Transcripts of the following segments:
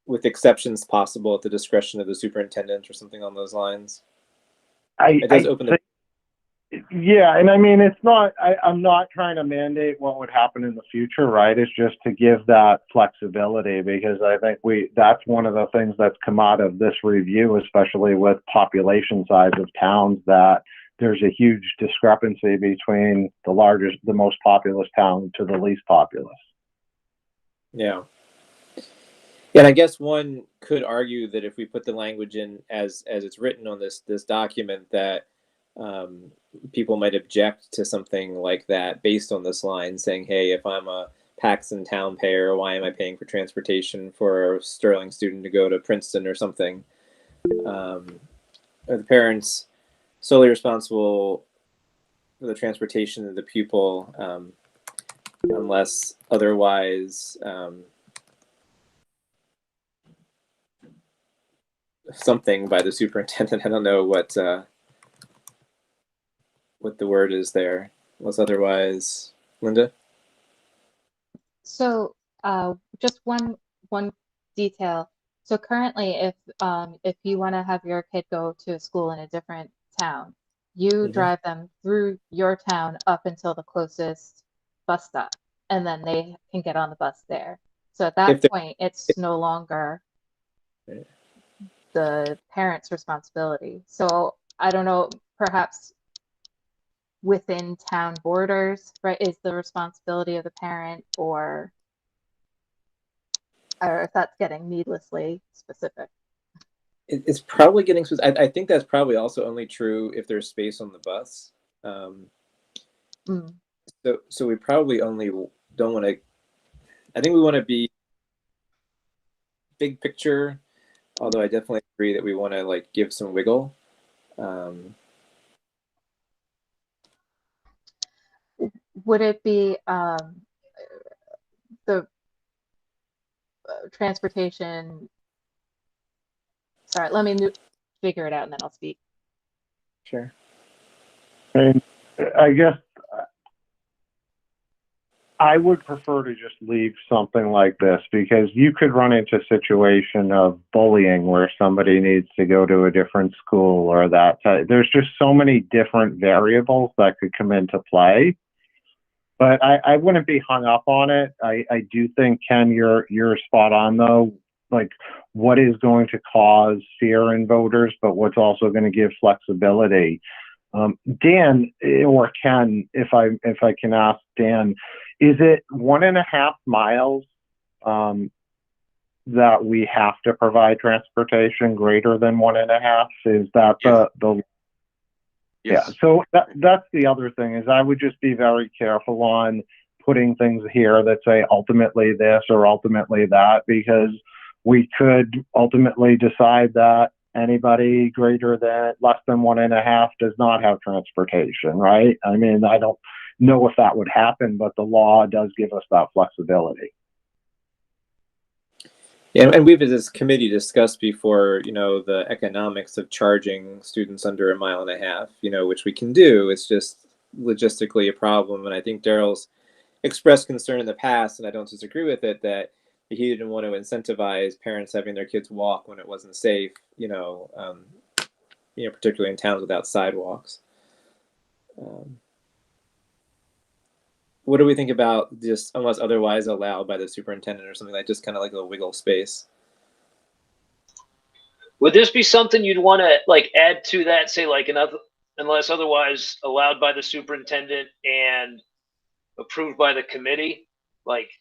with exceptions possible at the discretion of the superintendent or something on those lines. It does I open the. Yeah, and I mean, it's not, I'm not trying to mandate what would happen in the future, right? It's just to give that flexibility because I think that's one of the things that's come out of this review, especially with population size of towns, that there's a huge discrepancy between the most populous town to the least populous. Yeah. Yeah, and I guess one could argue that if we put the language in as it's written on this document, that um, people might object to something like that based on this line, saying, "Hey, if I'm a Paxton town payer, why am I paying for transportation for a Sterling student to go to Princeton or something?" Are the parents solely responsible for the transportation of the pupil, unless otherwise something by the superintendent? I don't know what the word is there. Unless otherwise, Linda. So just one detail. So currently, if you want to have your kid go to a school in a different town, you drive them through your town up until the closest bus stop, and then they can get on the bus there. So at that point, it's no longer the parent's responsibility. So I don't know, perhaps within town borders, right, is the responsibility of the parent, or if that's getting needlessly specific. It's probably getting. I think that's probably also only true if there's space on the bus. So we probably only don't want to. I think we want to be big picture, although I definitely agree that we want to like give some wiggle. Would it be the transportation? Sorry, let me figure it out and then I'll speak. Sure. And I guess I would prefer to just leave something like this because you could run into a situation of bullying where somebody needs to go to a different school or that. There's just so many different variables that could come into play. But I wouldn't be hung up on it. I do think, Ken, you're spot on though. Like, what is going to cause fear in voters, but what's also going to give flexibility? Dan or Ken, if I can ask Dan, is it 1.5 miles that we have to provide transportation greater than 1.5? Is that the Yes. Yeah, so that's the other thing is I would just be very careful on putting things here that say ultimately this or ultimately that, because we could ultimately decide that anybody less than 1.5 does not have transportation, right? I mean, I don't know if that would happen, but the law does give us that flexibility. Yeah, and we've as this committee discussed before, the economics of charging students under 1.5 miles, which we can do. It's just logistically a problem. And I think Daryl's expressed concern in the past, and I don't disagree with it, that he didn't want to incentivize parents having their kids walk when it wasn't safe, particularly in towns without sidewalks. What do we think about just unless otherwise allowed by the superintendent or something like just kind of like a wiggle space? Would this be something you'd want to like add to that? Say like unless otherwise allowed by the superintendent and approved by the committee. Like,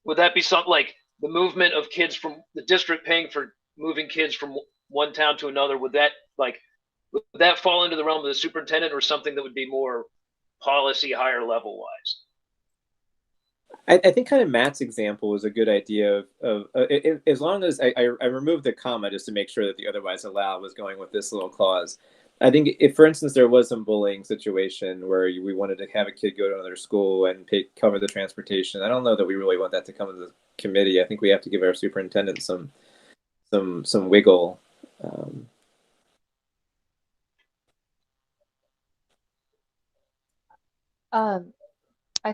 would that be something like the movement of kids from the district paying for moving kids from one town to another? Would that fall into the realm of the superintendent or something that would be more policy, higher level wise? I think kind of Matt's example was a good idea of as long as I removed the comma just to make sure that the otherwise allowed was going with this little clause. I think if, for instance, there was some bullying situation where we wanted to have a kid go to another school and cover the transportation, I don't know that we really want that to come to the committee. I think we have to give our superintendent some wiggle. I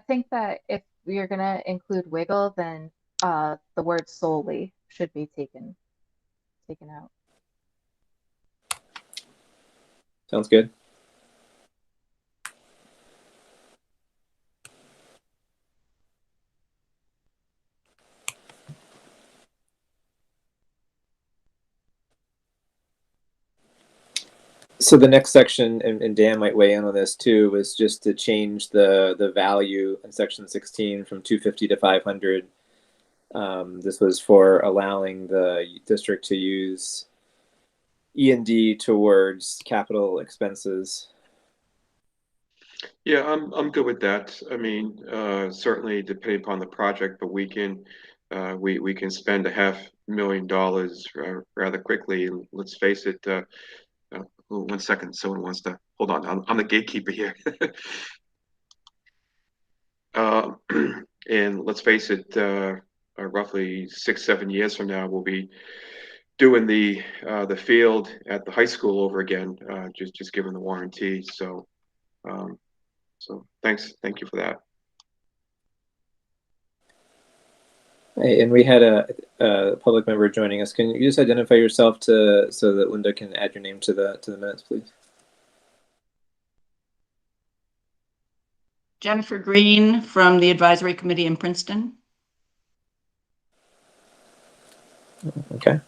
think that if you're going to include wiggle, then the word solely should be taken out. Sounds good. So the next section, and Dan might weigh in on this too, was just to change the value in section 16 from 250 to 500. This was for allowing the district to use E&D towards capital expenses. Yeah, I'm good with that. I mean, certainly depending upon the project, but we can spend $500,000 rather quickly. Let's face it. Oh, 1 second, someone wants to hold on. I'm the gatekeeper here. And let's face it, roughly 6, 7 years from now, we'll be doing the field at the high school over again, just given the warranty. So, thank you for that. And we had a public member joining us. Can you just identify yourself so that Linda can add your name to the minutes, please? Jennifer Green from the Advisory Committee in Princeton. Okay.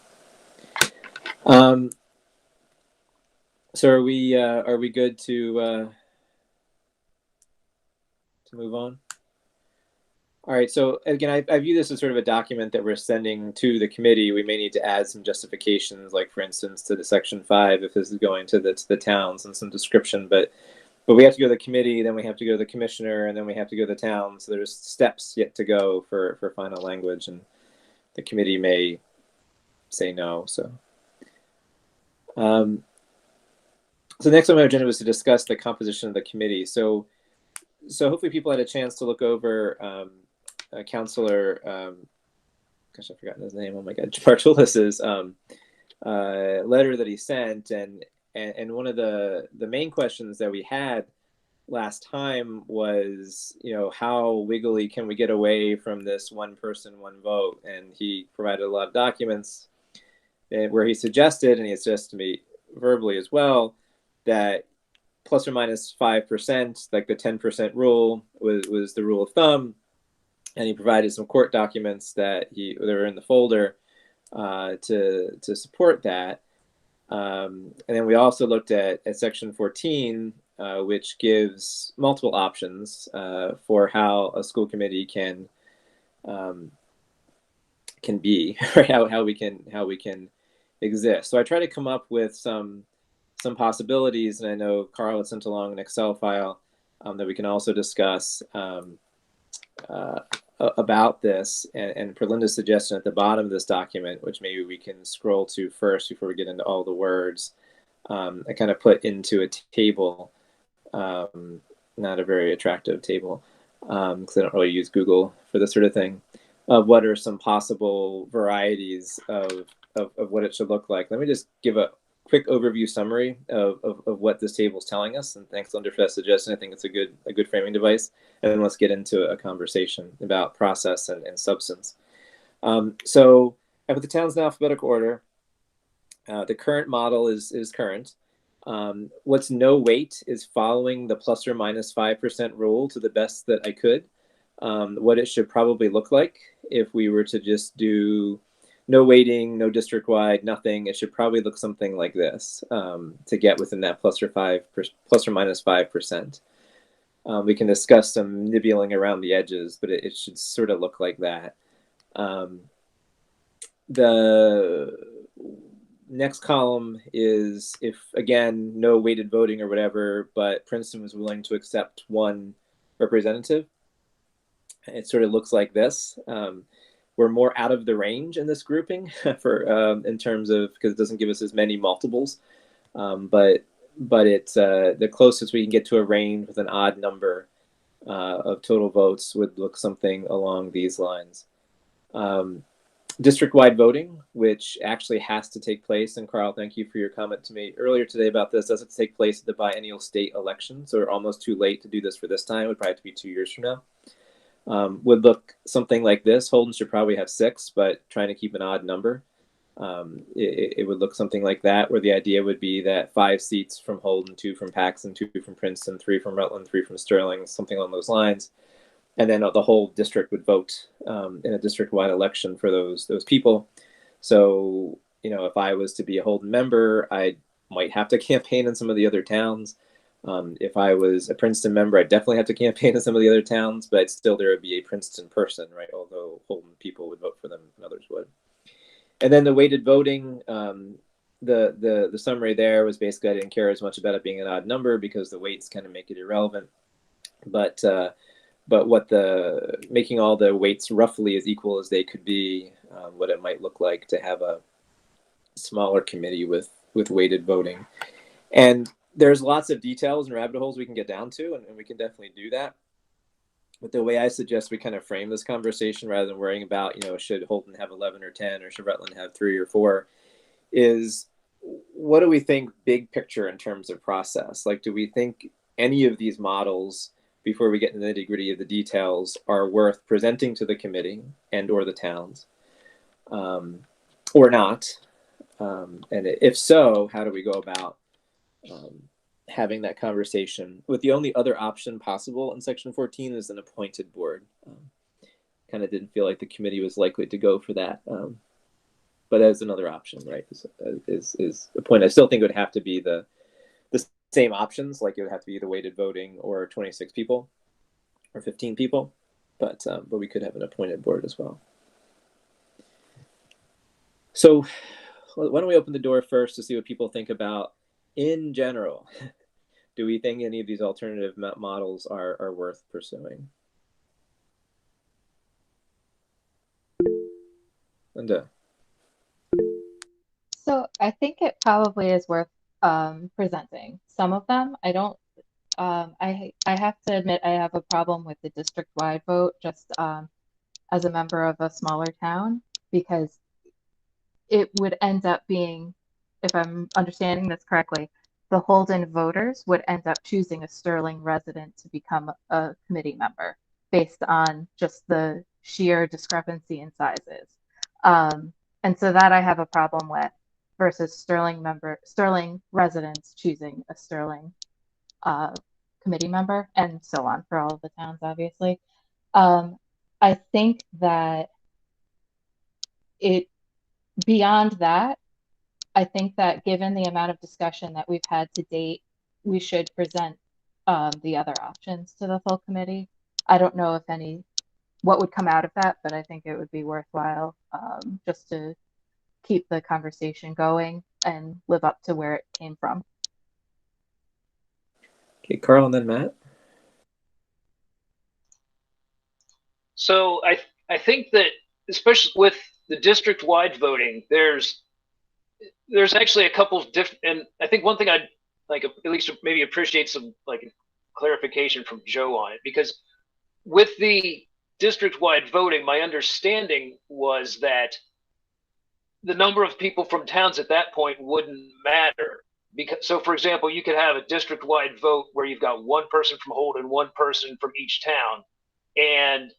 So are we good to move on? All right. So again, I view this as sort of a document that we're sending to the committee. We may need to add some justifications, like for instance, to the section 5 if this is going to the towns, and some description. But we have to go to the committee, then we have to go to the commissioner, and then we have to go to the town. So there's steps yet to go for final language, and the committee may say no. So, so next on my agenda was to discuss the composition of the committee. So hopefully people had a chance to look over Councilor, gosh, I've forgotten his name. Oh my God, Bartulis's letter that he sent, and one of the main questions that we had last time was, how wiggly can we get away from this one person, one vote? And he provided a lot of documents where he suggested, and he suggested to me verbally as well, that plus or minus 5%, like the 10% rule, was the rule of thumb. And he provided some court documents that were in the folder to support that. And then we also looked at section 14, which gives multiple options for how a school committee can be, right? How we can exist. So I try to come up with some possibilities, and I know Carl had sent along an Excel file that we can also discuss about this, and per Linda's suggestion at the bottom of this document, which maybe we can scroll to first before we get into all the words, I kind of put into a table, not a very attractive table, because I don't really use Google for this sort of thing, of what are some possible varieties of what it should look like. Let me just give a quick overview summary of what this table is telling us, and thanks, Linda, for that suggestion. I think it's a good framing device. And then let's get into a conversation about process and substance. So I put the towns in alphabetical order. The current model is current. What's no weight is following the plus or minus 5% rule to the best that I could. What it should probably look like if we were to just do no weighting, no district-wide, nothing. It should probably look something like this to get within that plus or minus 5%. We can discuss some nibbling around the edges, but it should sort of look like that. The next column is if, again, no weighted voting or whatever, but Princeton was willing to accept one representative. It sort of looks like this. We're more out of the range in this grouping in terms of, because it doesn't give us as many multiples, but it's the closest we can get to a range with an odd number of total votes would look something along these lines. District-wide voting, which actually has to take place, and Carl, thank you for your comment to me earlier today about this, doesn't take place at the biennial state election, so we're almost too late to do this for this time. It would probably have to be 2 years from now. would look something like this. Holden should probably have 6, but trying to keep an odd number. It would look something like that, where the idea would be that 5 seats from Holden, 2 from Paxton, 2 from Princeton, 3 from Rutland, 3 from Sterling, something along those lines. And then the whole district would vote in a district-wide election for those people. So, if I was to be a Holden member, I might have to campaign in some of the other towns. If I was a Princeton member, I'd definitely have to campaign in some of the other towns, but still there would be a Princeton person, right? Although Holden people would vote for them and others would. And then the weighted voting, the summary there was basically I didn't care as much about it being an odd number because the weights kind of make it irrelevant. But what making all the weights roughly as equal as they could be, what it might look like to have a smaller committee with weighted voting. And there's lots of details and rabbit holes we can get down to, and we can definitely do that. But the way I suggest we kind of frame this conversation, rather than worrying about, should Holden have 11 or 10, or should Rutland have 3 or 4, is what do we think big picture in terms of process? Like, do we think any of these models, before we get into the nitty-gritty of the details, are worth presenting to the committee and or the towns, or not? And if so, how do we go about having that conversation, with the only other option possible in Section 14 is an appointed board? Kind of didn't feel like the committee was likely to go for that, but as another option, right, is a point. I still think it would have to be the same options, like it would have to be the weighted voting or 26 people or 15 people, but we could have an appointed board as well. So why don't we open the door first to see what people think about, in general, do we think any of these alternative models are worth pursuing? Linda. So I think it probably is worth presenting. Some of them, I don't. I have to admit I have a problem with the district-wide vote, just as a member of a smaller town, because it would end up being, if I'm understanding this correctly, the Holden voters would end up choosing a Sterling resident to become a committee member based on just the sheer discrepancy in sizes. And so that I have a problem with, versus Sterling residents choosing a Sterling committee member, and so on for all of the towns, obviously. I think that beyond that, I think that given the amount of discussion that we've had to date, we should present the other options to the full committee. I don't know what would come out of that, but I think it would be worthwhile just to keep the conversation going and live up to where it came from. Okay, Carl, and then Matt. So I think that, especially with the district-wide voting, there's actually a couple of different, and I think one thing I'd like at least maybe appreciate some like clarification from Joe on it, because with the district-wide voting, my understanding was that the number of people from towns at that point wouldn't matter. So, for example, you could have a district-wide vote where you've got one person from Holden, one person from each town, and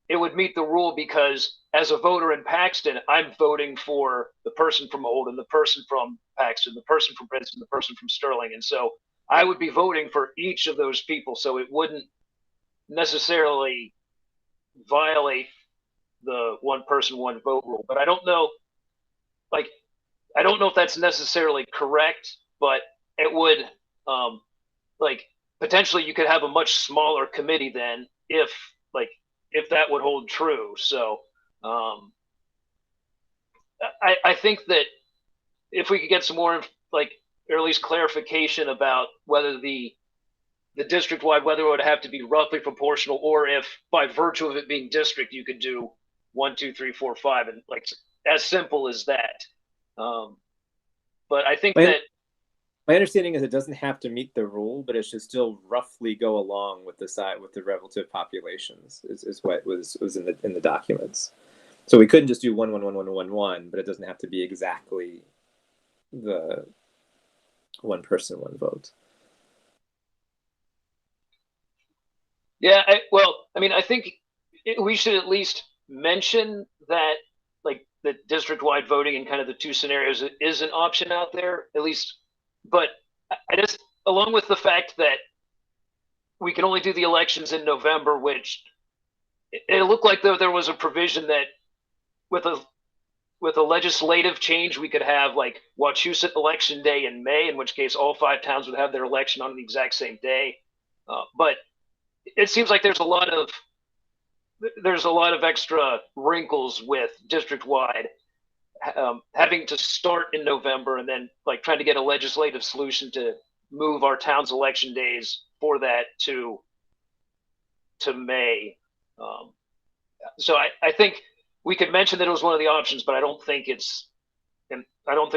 it would meet the rule because as a voter in Paxton, I'm voting for the person from Holden, the person from Paxton, the person from Princeton, the person from Sterling. And so I would be voting for each of those people. So it wouldn't necessarily violate the one person, one vote rule. But I don't know if that's necessarily correct, but it would, potentially you could have a much smaller committee then if that would hold true. So I think that if we could get some more, or at least clarification about whether the district-wide, whether it would have to be roughly proportional, or if by virtue of it being district, you could do 1, 2, 3, 4, 5, and as simple as that. But I think that my understanding is it doesn't have to meet the rule, but it should still roughly go along with the relative populations. Is what was in the documents. So we couldn't just do 1, 1, 1, 1, 1, 1, but it doesn't have to be exactly the one person, one vote. Yeah, I think we should at least mention that, like, the district-wide voting in kind of the two scenarios is an option out there, at least. But I just, along with the fact that we can only do the elections in November, which it looked like there was a provision that with a legislative change, we could have like Wachusett election day in May, in which case all 5 towns would have their election on the exact same day. But it seems like there's a lot of extra wrinkles with district-wide having to start in November and then like trying to get a legislative solution to move our town's election days for that to May. So I think we could mention that it was one of the options, but I don't think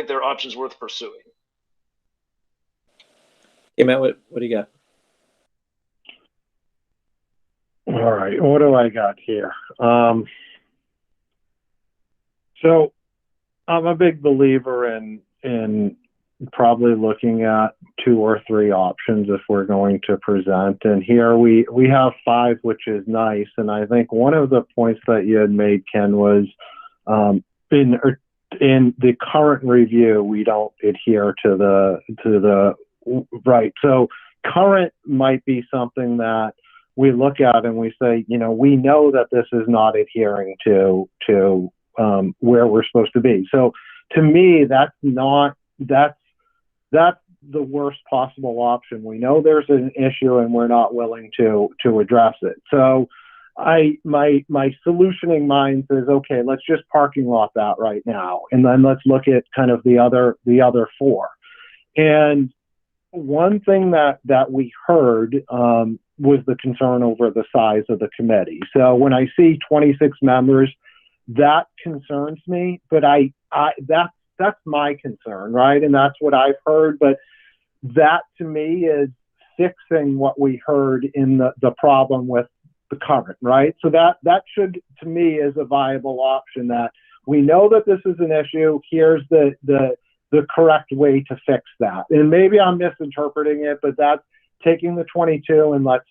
there are options worth pursuing. Hey, Matt, what do you got? All right, what do I got here? So I'm a big believer in probably looking at 2 or 3 options if we're going to present. And here we have 5, which is nice. And I think one of the points that you had made, Ken, was in the current review, we don't adhere to the right. So current might be something that we look at and we say, we know that this is not adhering to where we're supposed to be. So to me, that's the worst possible option. We know there's an issue and we're not willing to address it. So my solutioning mind says, okay, let's just parking lot that right now. And then let's look at kind of the other 4. And one thing that we heard was the concern over the size of the committee. So when I see 26 members, that concerns me, but that's my concern, right? And that's what I've heard. But that to me is fixing what we heard in the problem with the current, right? So that should, to me, is a viable option, that we know that this is an issue. Here's the correct way to fix that. And maybe I'm misinterpreting it, but that's taking the 22 and let's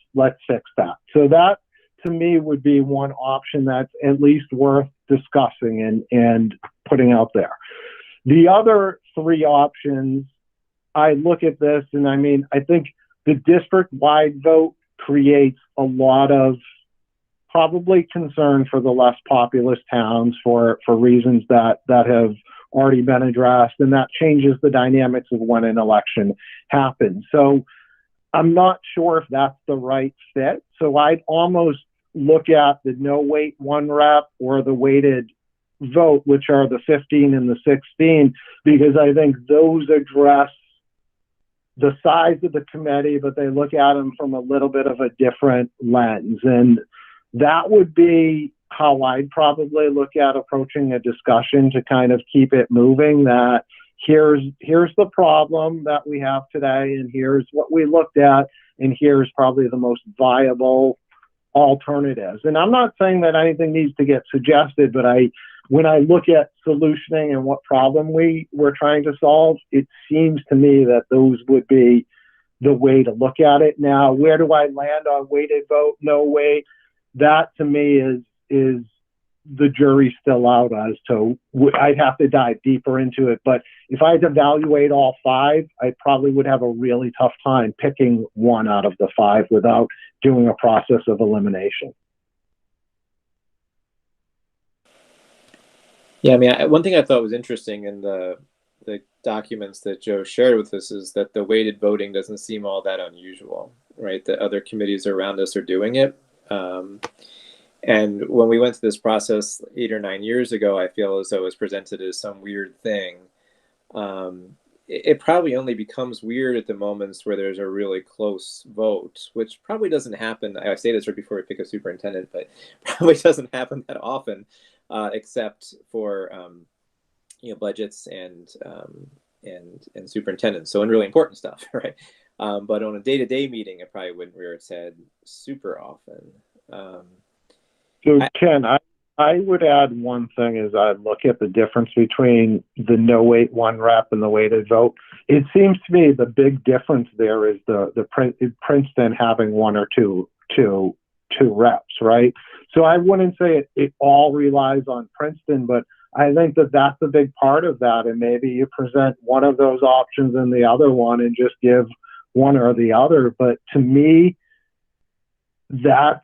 fix that. So that to me would be one option that's at least worth discussing and putting out there. The other 3 options, I look at this and I think the district-wide vote creates a lot of probably concern for the less populous towns for reasons that have already been addressed, and that changes the dynamics of when an election happens. So I'm not sure if that's the right fit. So I'd almost look at the no weight 1 rep or the weighted vote, which are the 15 and the 16, because I think those address the size of the committee, but they look at them from a little bit of a different lens. And that would be how I'd probably look at approaching a discussion to kind of keep it moving, that here's the problem that we have today, and here's what we looked at, and here's probably the most viable alternatives. And I'm not saying that anything needs to get suggested, but when I look at solutioning and what problem we're trying to solve, it seems to me that those would be the way to look at it. Now, where do I land on weighted vote, no weight? That to me is the jury's still out as to, I'd have to dive deeper into it. But if I had to evaluate all 5, I probably would have a really tough time picking one out of the 5 without doing a process of elimination. Yeah, one thing I thought was interesting in the documents that Joe shared with us is that the weighted voting doesn't seem all that unusual, right? That other committees around us are doing it. And when we went through this process 8 or 9 years ago, I feel as though it was presented as some weird thing. It probably only becomes weird at the moments where there's a really close vote, which probably doesn't happen. I say this right before we pick a superintendent, but probably doesn't happen that often, except for budgets and superintendents. So in really important stuff, right? But on a day-to-day meeting, it probably wouldn't rear its head super often. So Ken, I would add one thing as I look at the difference between the no weight 1 rep and the weighted vote. It seems to me the big difference there is the Princeton having 1 or 2 two reps, right? So I wouldn't say it all relies on Princeton, but I think that that's a big part of that. And maybe you present one of those options and the other one and just give one or the other. But to me, that's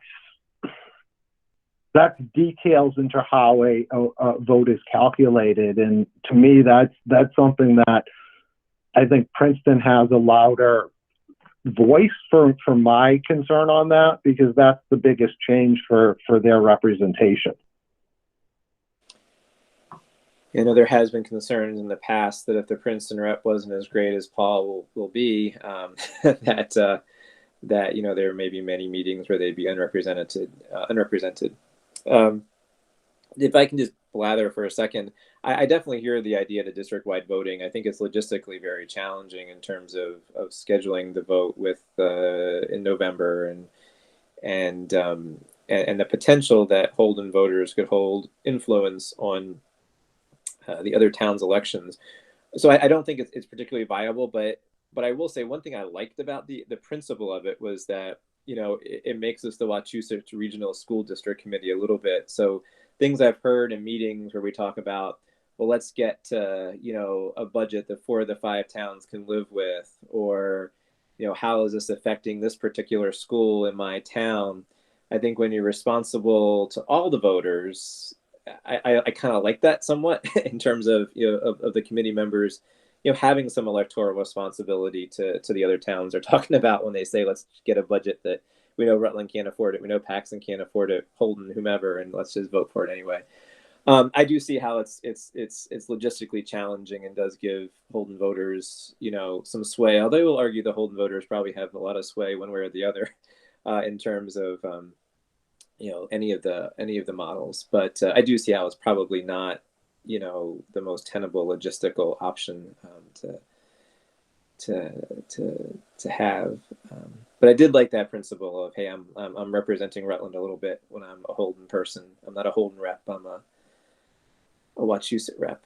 details into how a vote is calculated. And to me, that's something that I think Princeton has a louder voice for my concern on that, because that's the biggest change for their representation. You know, there has been concerns in the past that if the Princeton rep wasn't as great as Paul will be, that you know, there may be many meetings where they'd be unrepresented. If I can just blather for a second, I definitely hear the idea of the district-wide voting. I think it's logistically very challenging in terms of scheduling the vote with in November and the potential that Holden voters could hold influence on the other towns' elections. So I don't think it's particularly viable, but I will say one thing I liked about the principle of it was that, you know, it makes us the Wachusett Regional School District Committee a little bit. So things I've heard in meetings where we talk about, well, let's get to, you know, a budget that 4 of the 5 towns can live with, or, you know, how is this affecting this particular school in my town? I think when you're responsible to all the voters, I kind of like that somewhat in terms of, you know, of the committee members, you know, having some electoral responsibility to the other towns they're talking about when they say, let's get a budget that we know Rutland can't afford it, we know Paxton can't afford it, Holden, whomever, and let's just vote for it anyway. I do see how it's logistically challenging and does give Holden voters, you know, some sway. Although I will argue the Holden voters probably have a lot of sway one way or the other in terms of you know, any of the models. But I do see how it's probably not, you know, the most tenable logistical option to have. But I did like that principle of, hey, I'm representing Rutland a little bit when I'm a Holden person. I'm not a Holden rep. I'm a Wachusett rep.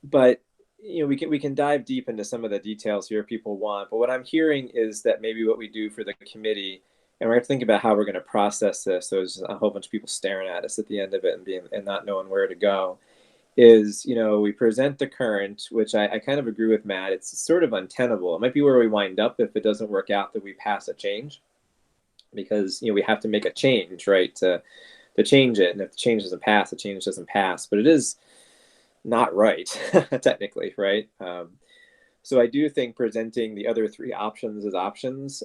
But you know, we can dive deep into some of the details here if people want. But what I'm hearing is that maybe what we do for the committee, and we're going to think about how we're going to process this. So there's a whole bunch of people staring at us at the end of it and not knowing where to go. Is, you know, we present the current, which I kind of agree with Matt. It's sort of untenable. It might be where we wind up if it doesn't work out that we pass a change, because, you know, we have to make a change, right, to change it. And if the change doesn't pass, the change doesn't pass. But it is not right, technically, right? So I do think presenting the other 3 options as options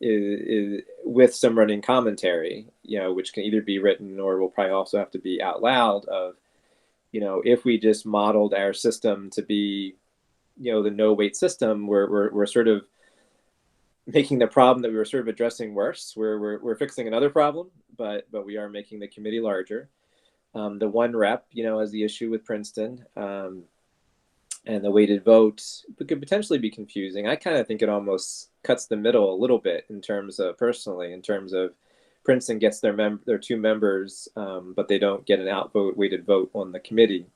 is with some running commentary, you know, which can either be written or will probably also have to be out loud of, you know, if we just modeled our system to be, you know, the no weight system, we're sort of making the problem that we were sort of addressing worse. We're fixing another problem, but we are making the committee larger. The 1 rep, you know, has the issue with Princeton, and the weighted vote could potentially be confusing. I kind of think it almost cuts the middle a little bit in terms of, personally, in terms of Princeton gets their 2 members, but they don't get an outvote weighted vote on the committee.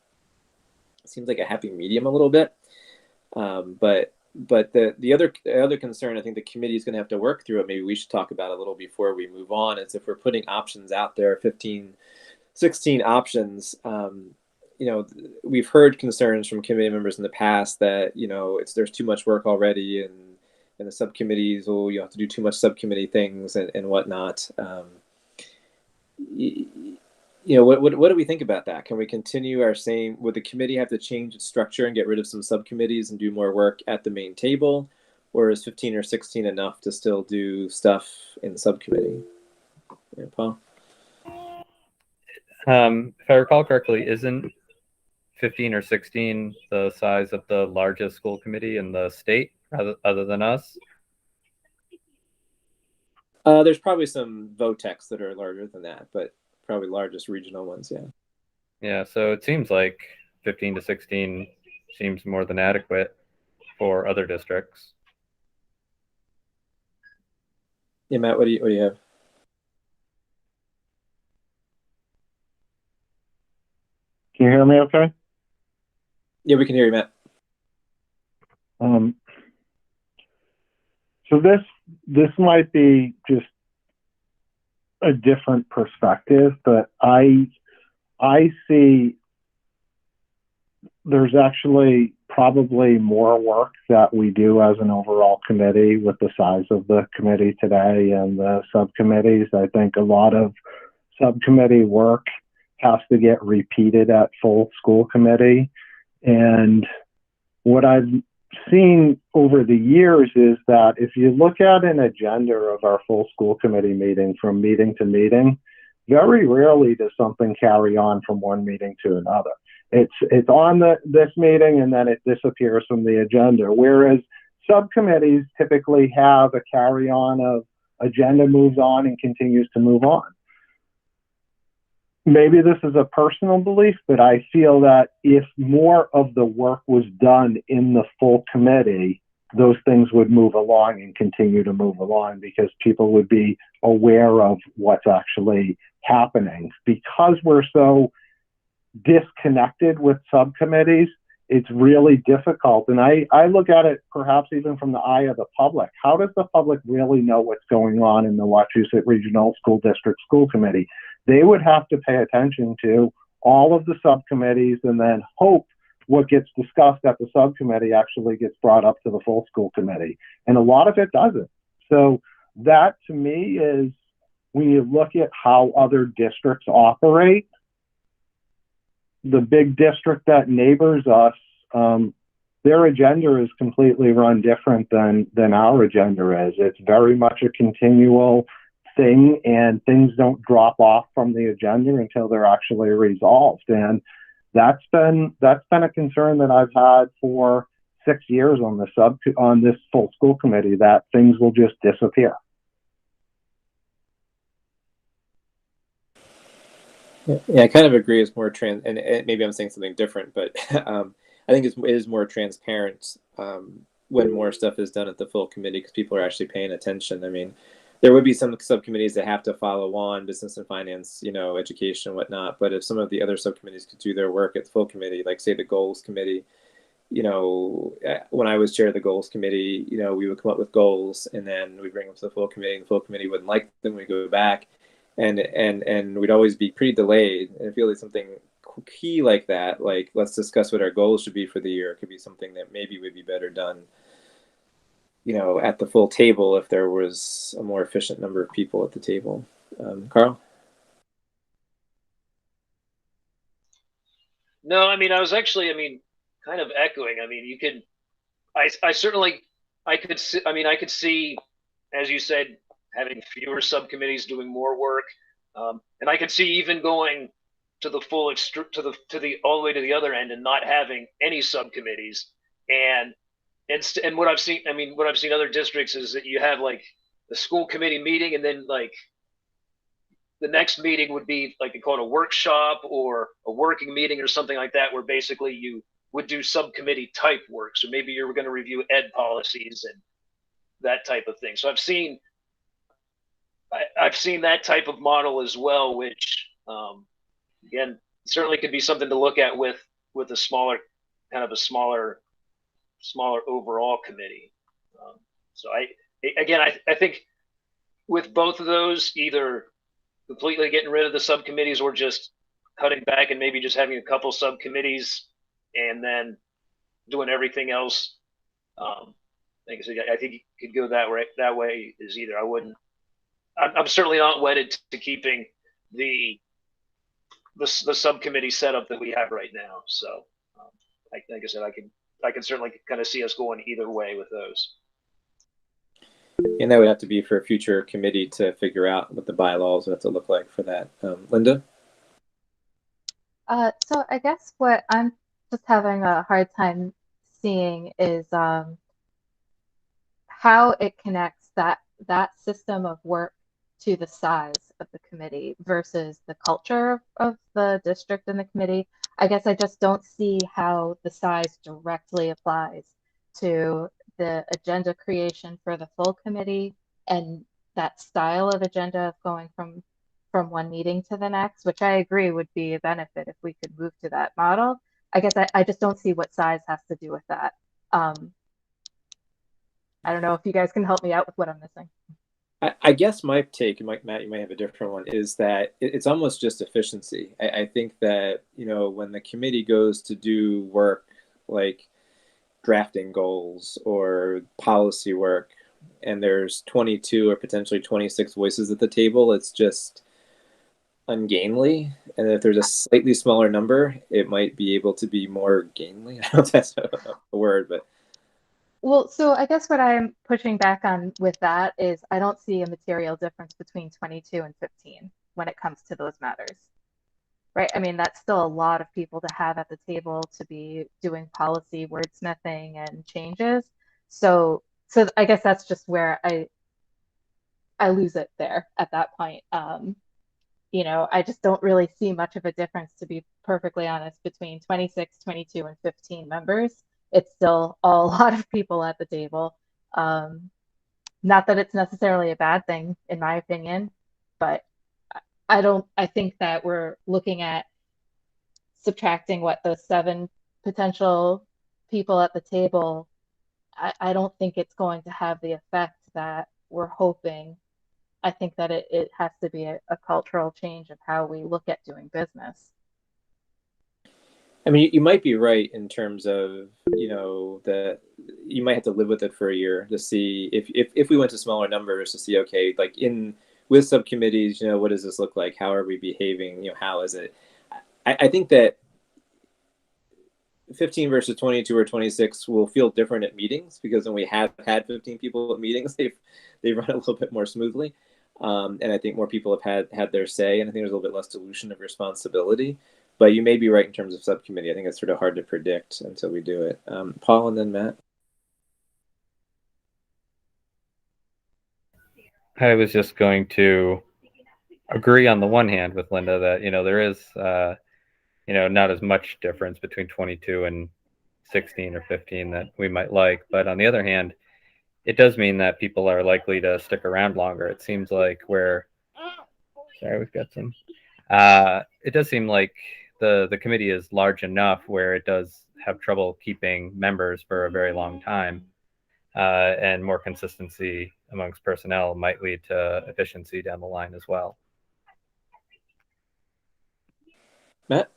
It seems like a happy medium a little bit. But the other concern I think the committee is going to have to work through, it maybe we should talk about a little before we move on, is if we're putting options out there, 15, 16 options, you know, we've heard concerns from committee members in the past that, you know, there's too much work already, and the subcommittees, you have to do too much subcommittee things and whatnot. You know, what do we think about that? Can we continue our same? Would the committee have to change its structure and get rid of some subcommittees and do more work at the main table, or is 15 or 16 enough to still do stuff in the subcommittee? Yeah, Paul? If I recall correctly, isn't 15 or 16 the size of the largest school committee in the state, other than us? There's probably some VOTECs that are larger than that, but probably largest regional ones, yeah. Yeah, so it seems like 15 to 16 seems more than adequate for other districts. Yeah, Matt, what do you have? Can you hear me okay? Yeah, we can hear you, Matt. So this might be just a different perspective, but I see there's actually probably more work that we do as an overall committee with the size of the committee today and the subcommittees. I think a lot of subcommittee work has to get repeated at full school committee. And what I've seen over the years is that if you look at an agenda of our full school committee meeting from meeting to meeting, very rarely does something carry on from one meeting to another. It's on this meeting and then it disappears from the agenda. Whereas subcommittees typically have a carry on of agenda moves on and continues to move on. Maybe this is a personal belief, but I feel that if more of the work was done in the full committee, those things would move along and continue to move along because people would be aware of what's actually happening. Because we're so disconnected with subcommittees, it's really difficult. And I look at it perhaps even from the eye of the public. How does the public really know what's going on in the Wachusett Regional School District School Committee? They would have to pay attention to all of the subcommittees and then hope what gets discussed at the subcommittee actually gets brought up to the full school committee. And a lot of it doesn't. So that to me is, when you look at how other districts operate, the big district that neighbors us, their agenda is completely run different than our agenda is. It's very much a continual thing, and things don't drop off from the agenda until they're actually resolved. And that's been a concern that I've had for 6 years on this full school committee, that things will just disappear. Yeah, I kind of agree. It's more and maybe I'm saying something different, but I think it is more transparent when more stuff is done at the full committee because people are actually paying attention. I mean, there would be some subcommittees that have to follow on business and finance, education and whatnot. But if some of the other subcommittees could do their work at the full committee, like say the goals committee, when I was chair of the goals committee, we would come up with goals and then we bring them to the full committee, and the full committee wouldn't like them. We go back and we'd always be pretty delayed. And I feel like something key like that, like let's discuss what our goals should be for the year, could be something that maybe would be better done at the full table if there was a more efficient number of people at the table. Carl? No, I mean, I was actually, kind of echoing. I mean, you could, I certainly, I could see, as you said, having fewer subcommittees doing more work. And I could see even going to the full, all the way to the other end and not having any subcommittees. And what I've seen, other districts is that you have like the school committee meeting, and then like the next meeting would be like they call it a workshop or a working meeting or something like that, where basically you would do subcommittee type work. So maybe you're going to review ed policies and that type of thing. So I've seen that type of model as well, which again certainly could be something to look at with a smaller overall committee. So I think with both of those, either completely getting rid of the subcommittees or just cutting back and maybe just having a couple subcommittees and then doing everything else. Like I said, I think you could go that way is either. I'm certainly not wedded to keeping the subcommittee setup that we have right now. So like I said, I can certainly kind of see us going either way with those. And that would have to be for a future committee to figure out what the bylaws would have to look like for that. Linda? So I guess what I'm just having a hard time seeing is how it connects that system of work to the size of the committee versus the culture of the district and the committee. I guess I just don't see how the size directly applies to the agenda creation for the full committee and that style of agenda of going from one meeting to the next, which I agree would be a benefit if we could move to that model. I guess I just don't see what size has to do with that. I don't know if you guys can help me out with what I'm missing. I guess my take, Matt, you might have a different one, is that it's almost just efficiency. I think that, when the committee goes to do work like drafting goals or policy work, and there's 22 or potentially 26 voices at the table, it's just ungainly. And if there's a slightly smaller number, it might be able to be more gainly. I don't know if that's a word, but Well, so I guess what I'm pushing back on with that is I don't see a material difference between 22 and 15 when it comes to those matters, right? I mean, that's still a lot of people to have at the table to be doing policy wordsmithing and changes. So I guess that's just where I lose it there at that point. I just don't really see much of a difference, to be perfectly honest, between 26, 22, and 15 members. It's still a lot of people at the table. Um, Not that it's necessarily a bad thing, in my opinion, but I think that we're looking at subtracting what those seven potential people at the table. I don't think it's going to have the effect that we're hoping. I think that it has to be a cultural change of how we look at doing business. I mean, you might be right in terms of, that you might have to live with it for a year to see if we went to smaller numbers to see, okay, like with subcommittees, what does this look like? How are we behaving? How is it? I think that 15 versus 22 or 26 will feel different at meetings, because when we have had 15 people at meetings, they've run a little bit more smoothly. And I think more people have had their say, and I think there's a little bit less dilution of responsibility. But you may be right in terms of subcommittee. I think it's sort of hard to predict until we do it. Paul, and then Matt. I was just going to agree on the one hand with Linda that, there is, not as much difference between 22 and 16 or 15 that we might like. But on the other hand, it does mean that people are likely to stick around longer. It seems like we've got some. It does seem like the committee is large enough where it does have trouble keeping members for a very long time, and more consistency amongst personnel might lead to efficiency down the line as well. Matt?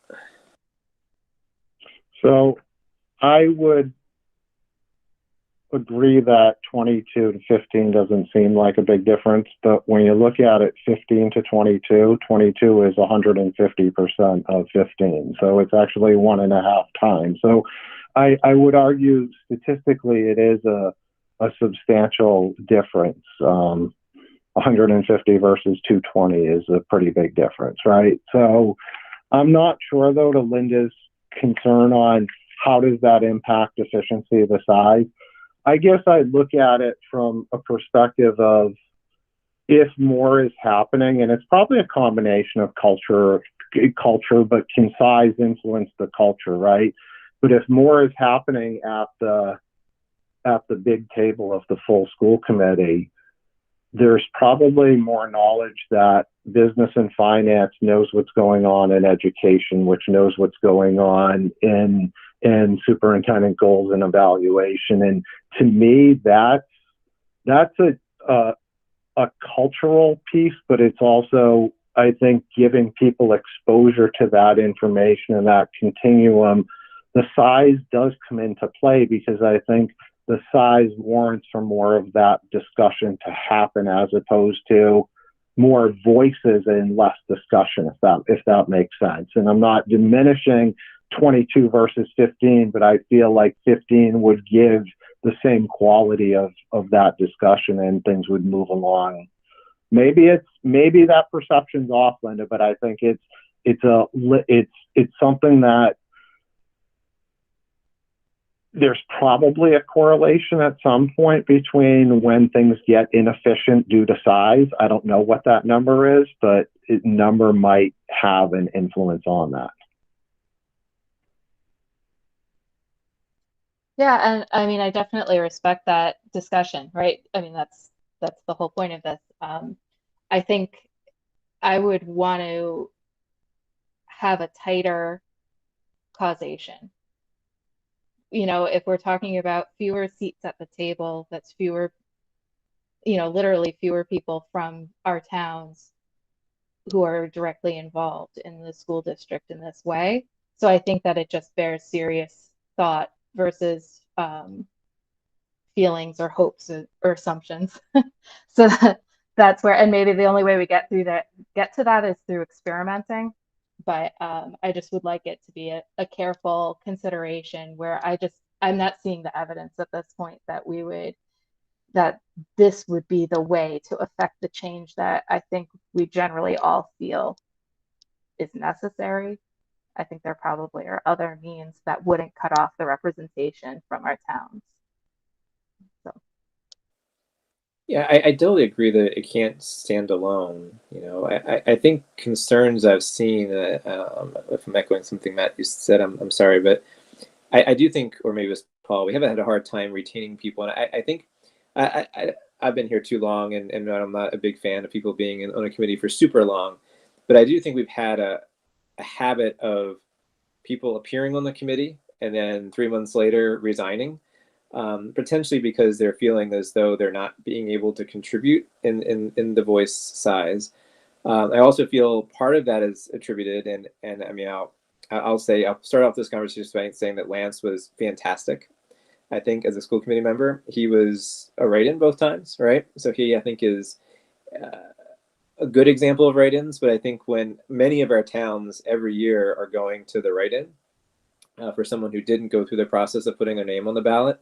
So I would agree that 22 to 15 doesn't seem like a big difference, but when you look at it 15 to 22, 22 is 150% of 15. So it's actually 1.5 times. So I would argue statistically it is a substantial difference. 150 versus 220 is a pretty big difference, right? So I'm not sure, though, to Linda's concern on how does that impact efficiency of the size. I guess I look at it from a perspective of if more is happening, and it's probably a combination of culture, but can size influence the culture, right? But if more is happening at the big table of the full school committee, there's probably more knowledge that business and finance knows what's going on in education, which knows what's going on in superintendent goals and evaluation. And to me, that's a cultural piece, but it's also, I think, giving people exposure to that information and that continuum. The size does come into play because I think the size warrants for more of that discussion to happen as opposed to more voices and less discussion, if that makes sense. And I'm not diminishing 22 versus 15, but I feel like 15 would give the same quality of that discussion and things would move along. Maybe that perception's off, Linda, but I think it's something that there's probably a correlation at some point between when things get inefficient due to size. I don't know what that number is, but number might have an influence on that. Yeah, and I mean, I definitely respect that discussion, right? I mean, that's the whole point of this. I think I would want to have a tighter causation. If we're talking about fewer seats at the table, that's fewer literally fewer people from our towns who are directly involved in the school district in this way. So I think that it just bears serious thought versus feelings or hopes or assumptions. So that's where, and maybe the only way we get to that is through experimenting. But I just would like it to be a careful consideration where I'm not seeing the evidence at this point that this would be the way to affect the change that I think we generally all feel is necessary. I think there probably are other means that wouldn't cut off the representation from our towns. So. Yeah, I totally agree that it can't stand alone. I think concerns I've seen, if I'm echoing something Matt you said, I'm sorry, but I do think, or maybe it was Paul, we haven't had a hard time retaining people. And I think I've been here too long, and I'm not a big fan of people being on a committee for super long. But I do think we've had a habit of people appearing on the committee and then 3 months later resigning, potentially because they're feeling as though they're not being able to contribute in the voice size. I also feel part of that is attributed, and I mean, I'll start off this conversation by saying that Lance was fantastic. I think as a school committee member, he was a write-in both times, right? So he, I think, is a good example of write-ins. But I think when many of our towns every year are going to the write-in for someone who didn't go through the process of putting their name on the ballot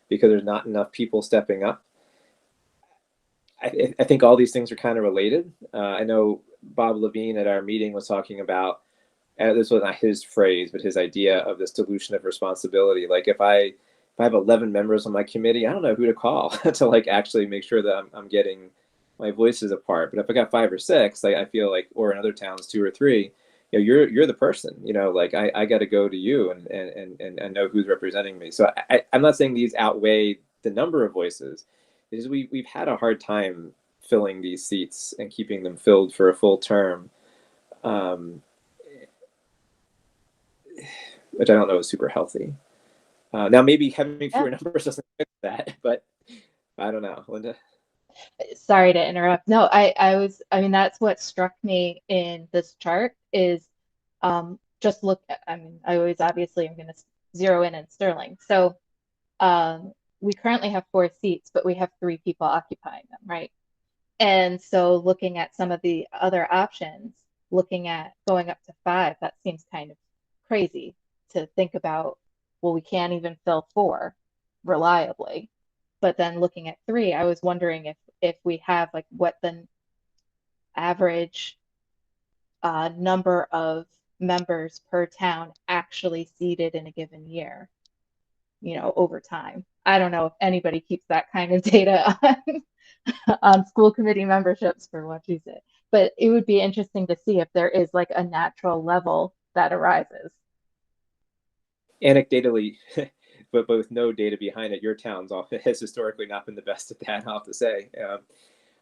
because there's not enough people stepping up, I think all these things are kind of related. I know Bob Levine at our meeting was talking about, this was not his phrase, but his idea of this dilution of responsibility. Like if I have 11 members on my committee, I don't know who to call to like actually make sure that I'm getting my voices apart. But if I got 5 or 6, I feel like, or in other towns 2 or 3, you're the person. Like I got to go to you and know who's representing me. So I'm not saying these outweigh the number of voices. Because we've had a hard time filling these seats and keeping them filled for a full term, which I don't know is super healthy. Now, maybe having fewer numbers doesn't fix that, but I don't know. Linda? Sorry to interrupt. No, I mean, that's what struck me in this chart is just look, I mean, I always obviously am going to zero in Sterling. So we currently have 4 seats, but we have 3 people occupying them, right? And so looking at some of the other options, looking at going up to 5, that seems kind of crazy to think about. Well, we can't even fill 4 reliably. But then looking at 3, I was wondering if we have like what the average number of members per town actually seated in a given year, over time. I don't know if anybody keeps that kind of data on school committee memberships for Wachusett, but it would be interesting to see if there is like a natural level that arises. Anecdotally, but with no data behind it, your town's has historically not been the best at that, I'll have to say,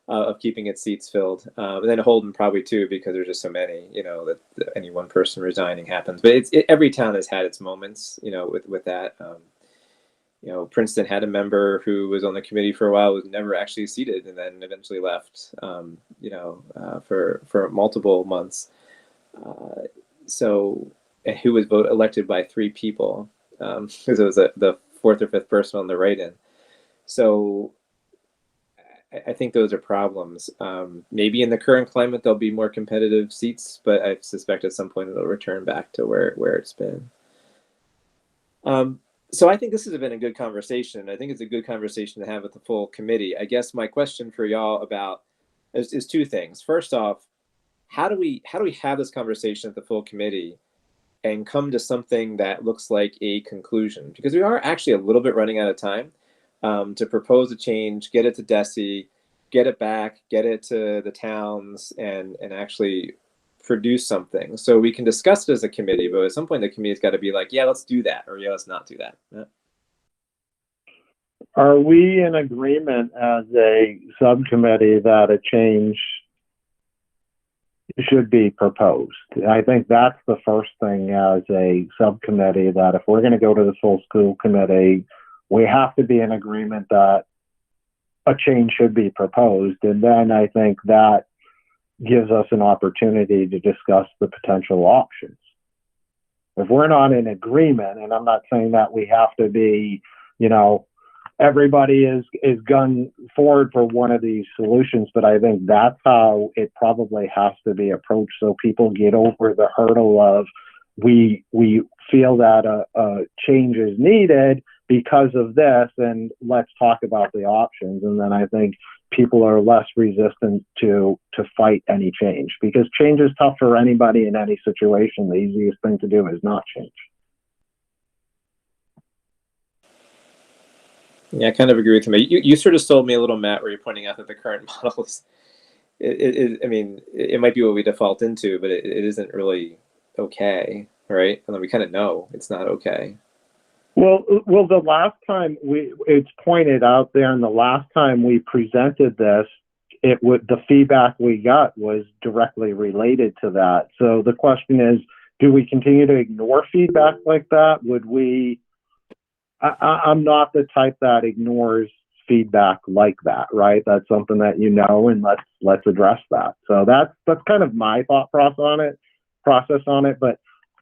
of keeping its seats filled. And then Holden probably too, because there's just so many, that any one person resigning happens. But every town has had its moments, with that. Princeton had a member who was on the committee for a while, was never actually seated, and then eventually left, for multiple months. So, who was elected by 3 people, because it was the 4th or 5th person on the write-in. So, I think those are problems. Maybe in the current climate there'll be more competitive seats, but I suspect at some point it'll return back to where it's been. So I think this has been a good conversation. I think it's a good conversation to have with the full committee. I guess my question for y'all is 2 things. First off, how do we have this conversation at the full committee and come to something that looks like a conclusion? Because we are actually a little bit running out of time to propose a change, get it to DESE, get it back, get it to the towns, and actually produce something. So we can discuss it as a committee, but at some point the committee's got to be like, yeah, let's do that, or yeah, let's not do that. Yeah. Are we in agreement as a subcommittee that a change should be proposed? I think that's the first thing as a subcommittee, that if we're going to go to the full school committee, we have to be in agreement that a change should be proposed. And then I think that gives us an opportunity to discuss the potential options. If we're not in agreement, and I'm not saying that we have to be, everybody is gun forward for one of these solutions, but I think that's how it probably has to be approached, so people get over the hurdle of we feel that a change is needed because of this, and let's talk about the options. And then I think people are less resistant to fight any change, because change is tough for anybody in any situation. The easiest thing to do is not change. Yeah, I kind of agree with him. You sort of sold me a little, Matt, where you're pointing out that the current model is, I mean, it might be what we default into, but it isn't really okay, right? And then we kind of know it's not okay. Well, the last time it's pointed out there, and the last time we presented this, the feedback we got was directly related to that. So the question is, do we continue to ignore feedback like that? I'm not the type that ignores feedback like that, right? That's something that and let's address that. So that's kind of my thought process on it, but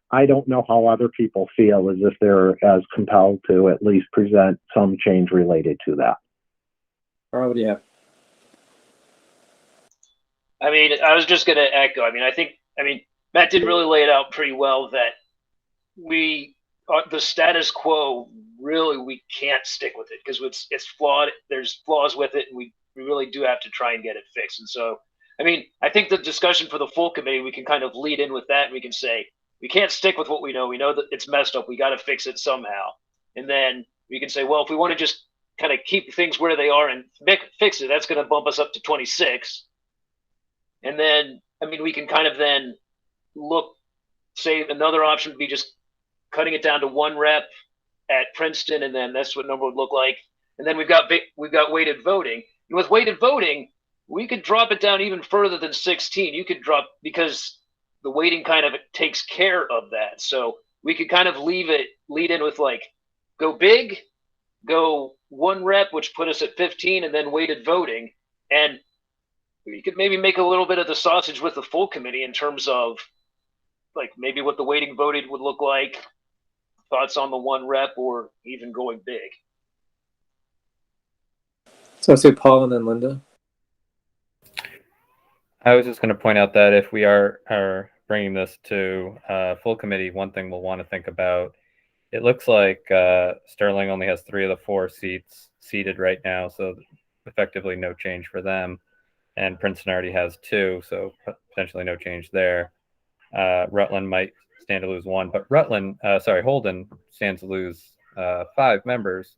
I don't know how other people feel, as if they're as compelled to at least present some change related to that. Carl, what do you have? I mean, I was just going to echo. I mean, Matt did really lay it out pretty well that the status quo, really, we can't stick with it because it's flawed. There's flaws with it, and we really do have to try and get it fixed. And so, I mean, I think the discussion for the full committee, we can kind of lead in with that, and we can say, we can't stick with what we know. We know that it's messed up. We got to fix it somehow. And then we can say, well, if we want to just kind of keep things where they are and fix it, that's going to bump us up to 26. And then, I mean, we can kind of then say another option would be just cutting it down to 1 rep at Princeton, and then that's what number would look like. And then we've got weighted voting. And with weighted voting, we could drop it down even further than 16. You could drop, because the weighting kind of takes care of that. So we could kind of lead in with like, go big, go 1 rep, which put us at 15, and then weighted voting. And we could maybe make a little bit of the sausage with the full committee in terms of like maybe what the weighting voted would look like, thoughts on the 1 rep, or even going big. So I'll say Paul and then Linda. I was just going to point out that if we are bringing this to full committee, one thing we'll want to think about, it looks like Sterling only has 3 of the 4 seats seated right now, so effectively no change for them. And Princeton already has 2, so potentially no change there. Rutland might stand to lose 1, but Holden stands to lose 5 members,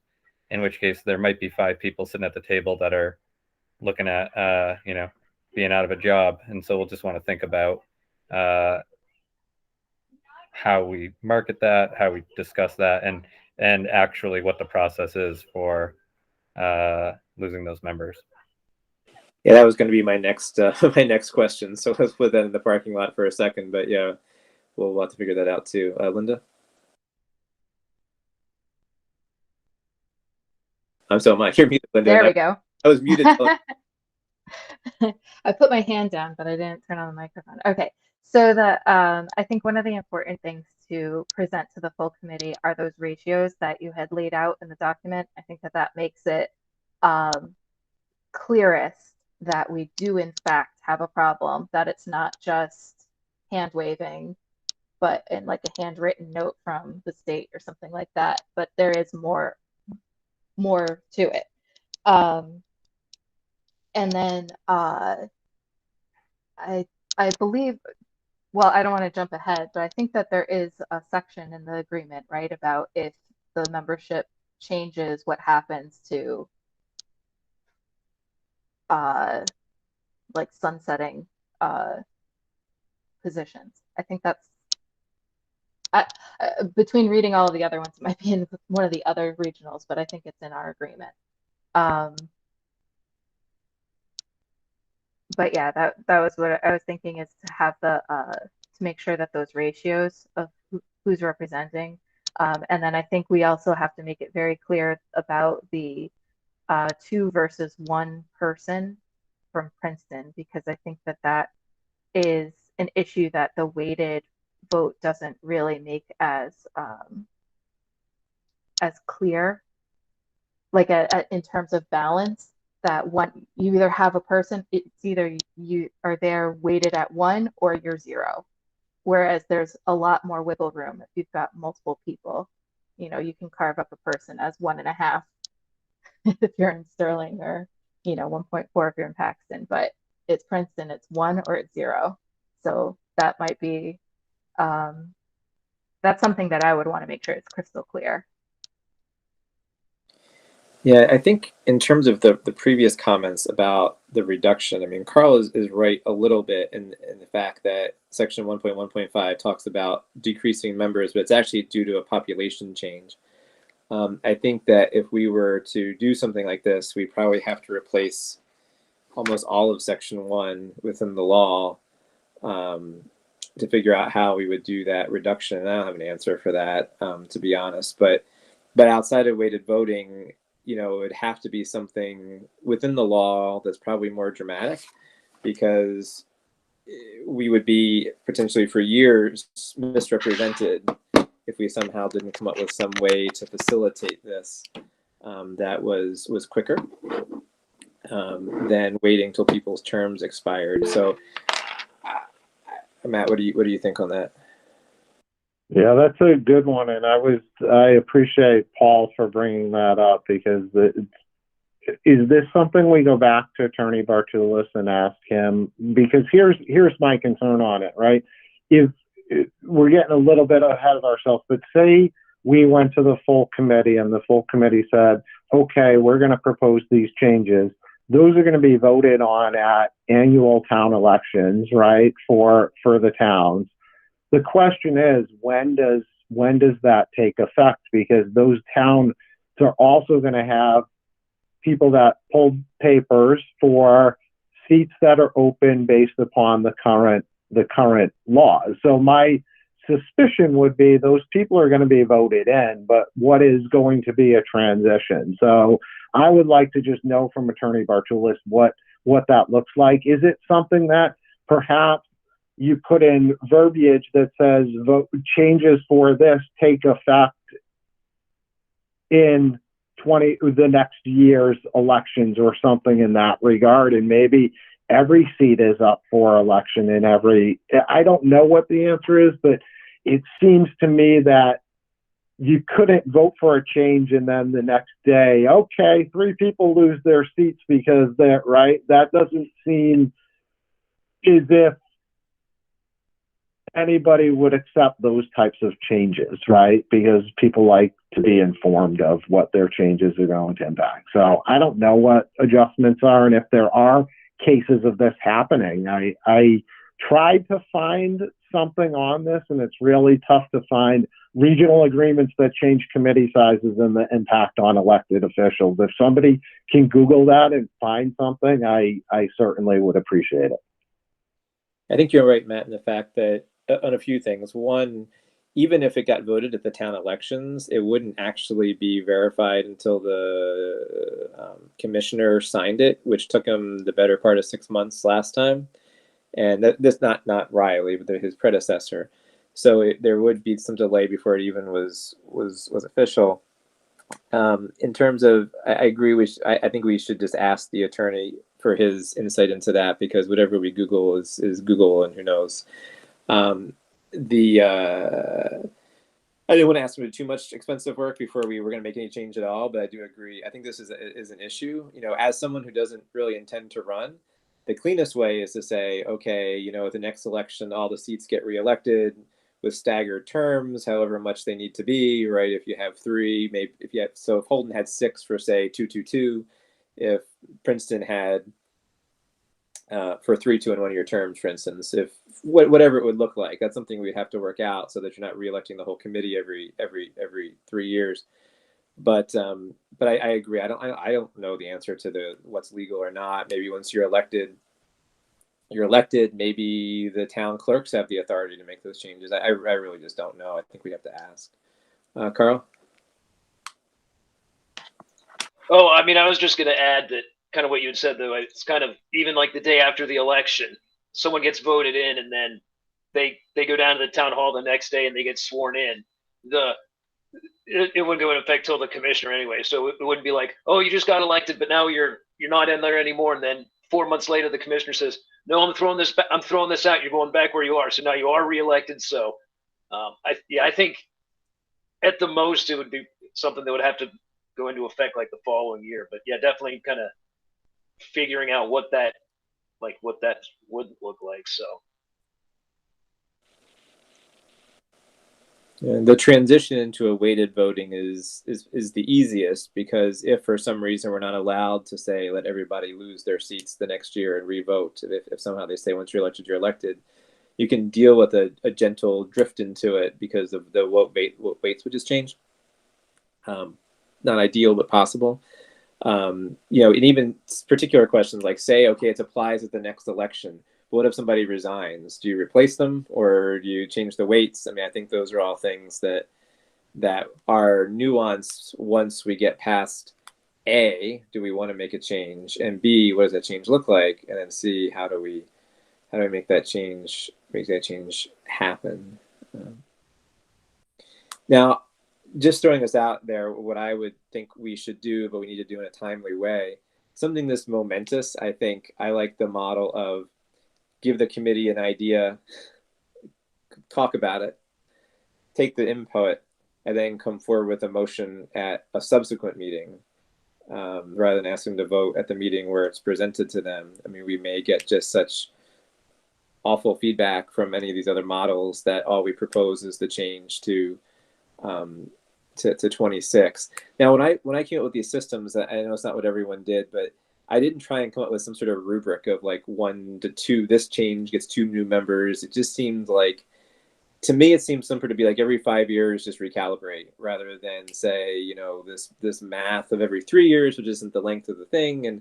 in which case there might be 5 people sitting at the table that are looking at, being out of a job. And so we'll just want to think about how we market that, how we discuss that, and actually what the process is for losing those members. Yeah, that was going to be my next my next question. So let's put that in the parking lot for a second. But yeah, we'll have to figure that out too. Linda? I'm so much. You're muted, Linda. There we go. I was muted. I put my hand down, but I didn't turn on the microphone. Okay, so I think one of the important things to present to the full committee are those ratios that you had laid out in the document. I think that makes it clearest that we do in fact have a problem, that it's not just hand waving, but in like a handwritten note from the state or something like that, but there is more to it. And then I believe, well, I don't want to jump ahead, but I think that there is a section in the agreement, right, about if the membership changes, what happens to like sunsetting positions. I think that's between reading all of the other ones, it might be in one of the other regionals, but I think it's in our agreement. But yeah, that was what I was thinking, is to have to make sure that those ratios of who's representing, and then I think we also have to make it very clear about the 2 versus 1 person from Princeton, because I think that that is an issue that the weighted vote doesn't really make as clear, like in terms of balance. That one, you either have a person, it's either you are there weighted at 1 or you're 0. Whereas there's a lot more wiggle room if you've got multiple people. You know, you can carve up a person as 1.5 if you're in Sterling, or 1.4 if you're in Paxton. But it's Princeton, it's 1 or it's 0. So that might be that's something that I would want to make sure it's crystal clear. Yeah, I think in terms of the previous comments about the reduction, I mean, Carl is right a little bit in the fact that section 1.1.5 talks about decreasing members, but it's actually due to a population change. I think that if we were to do something like this, we probably have to replace almost all of section 1 within the law to figure out how we would do that reduction. And I don't have an answer for that, to be honest. But outside of weighted voting, it would have to be something within the law that's probably more dramatic, because we would be potentially for years misrepresented if we somehow didn't come up with some way to facilitate this that was quicker than waiting till people's terms expired. So, Matt, what do you think on that? Yeah, that's a good one, and I appreciate Paul for bringing that up, because is this something we go back to Attorney Bartulis and ask him? Because here's my concern on it, right? If we're getting a little bit ahead of ourselves, but say we went to the full committee and the full committee said, okay, we're going to propose these changes. Those are going to be voted on at annual town elections, right, for the towns. The question is, when does that take effect? Because those towns are also going to have people that pulled papers for seats that are open based upon the current laws. So my suspicion would be those people are going to be voted in, but what is going to be a transition? So I would like to just know from Attorney Bartulis what that looks like. Is it something that perhaps you put in verbiage that says changes for this take effect in the next year's elections, or something in that regard, and maybe every seat is up for election in I don't know what the answer is, but it seems to me that you couldn't vote for a change and then the next day, okay, 3 people lose their seats because they're right. That doesn't seem as if anybody would accept those types of changes, right? Because people like to be informed of what their changes are going to impact. So I don't know what adjustments are, and if there are cases of this happening. I tried to find something on this, and it's really tough to find regional agreements that change committee sizes and the impact on elected officials. If somebody can Google that and find something, I certainly would appreciate it. I think you're right, Matt, in the fact that on a few things. One, even if it got voted at the town elections, it wouldn't actually be verified until the commissioner signed it, which took him the better part of 6 months last time. And this not Riley, but his predecessor. So there would be some delay before it even was official. In terms of, I agree. I think we should just ask the attorney for his insight into that, because whatever we Google is Google, and who knows. I didn't want to ask him to do too much expensive work before we were going to make any change at all, but I do agree. I think this is an issue. As someone who doesn't really intend to run, the cleanest way is to say, okay, at the next election, all the seats get reelected with staggered terms, however much they need to be, right? If you have 3, maybe if Holden had 6 for, say, 2-2-2, if Princeton had for 3-2 in one of your terms, for instance, if whatever it would look like, that's something we'd have to work out so that you're not reelecting the whole committee every 3 years. But I agree. I don't know the answer to what's legal or not. Maybe once you're elected. Maybe the town clerks have the authority to make those changes. I really just don't know. I think we have to ask. Carl? Oh, I mean, I was just going to add that kind of what you had said, though. It's kind of even like the day after the election, someone gets voted in, and then they go down to the town hall the next day and they get sworn in. The it wouldn't go into effect till the commissioner anyway, so it wouldn't be like, oh, you just got elected, but now you're not in there anymore, and then 4 months later the commissioner says, no, I'm throwing this out. You're going back where you are, so now you are reelected. So, I think at the most it would be something that would have to go into effect like the following year. But yeah, definitely kind of figuring out what that would look like. So And the transition into a weighted voting is the easiest, because if for some reason we're not allowed to say let everybody lose their seats the next year and revote, if somehow they say once you're elected, you can deal with a gentle drift into it because of the vote weights would just change. Not ideal, but possible. And even particular questions like, say, okay, it applies at the next election. But what if somebody resigns? Do you replace them, or do you change the weights? I mean, I think those are all things that are nuanced once we get past A, do we want to make a change, and B, what does that change look like, and then C, how do we make that change happen? Now, just throwing this out there, what I would think we should do, but we need to do in a timely way, something this momentous. I think I like the model of give the committee an idea, talk about it, take the input, and then come forward with a motion at a subsequent meeting, rather than ask them to vote at the meeting where it's presented to them. I mean, we may get just such awful feedback from any of these other models that all we propose is the change to 26. Now, when I came up with these systems, I know it's not what everyone did, but I didn't try and come up with some sort of rubric of like 1 to 2. This change gets 2 new members. It just seemed like, to me, it seems simpler to be like every 5 years, just recalibrate, rather than say, this math of every 3 years, which isn't the length of the thing. And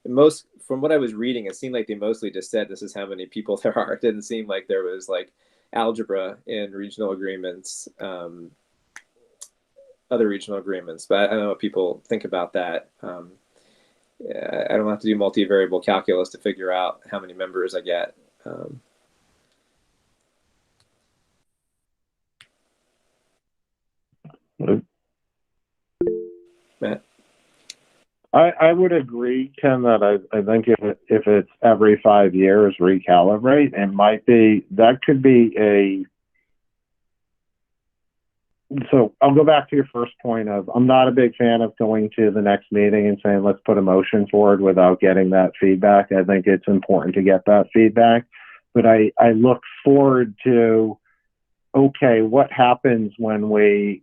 most, from what I was reading, it seemed like they mostly just said this is how many people there are. It didn't seem like there was like algebra in regional agreements. Other regional agreements, but I don't know what people think about that. I don't have to do multivariable calculus to figure out how many members I get. Matt? I would agree, Ken, that I think if it's every 5 years recalibrate, that could be so I'll go back to your first point of, I'm not a big fan of going to the next meeting and saying, let's put a motion forward without getting that feedback. I think it's important to get that feedback, but I look forward to, okay, what happens when we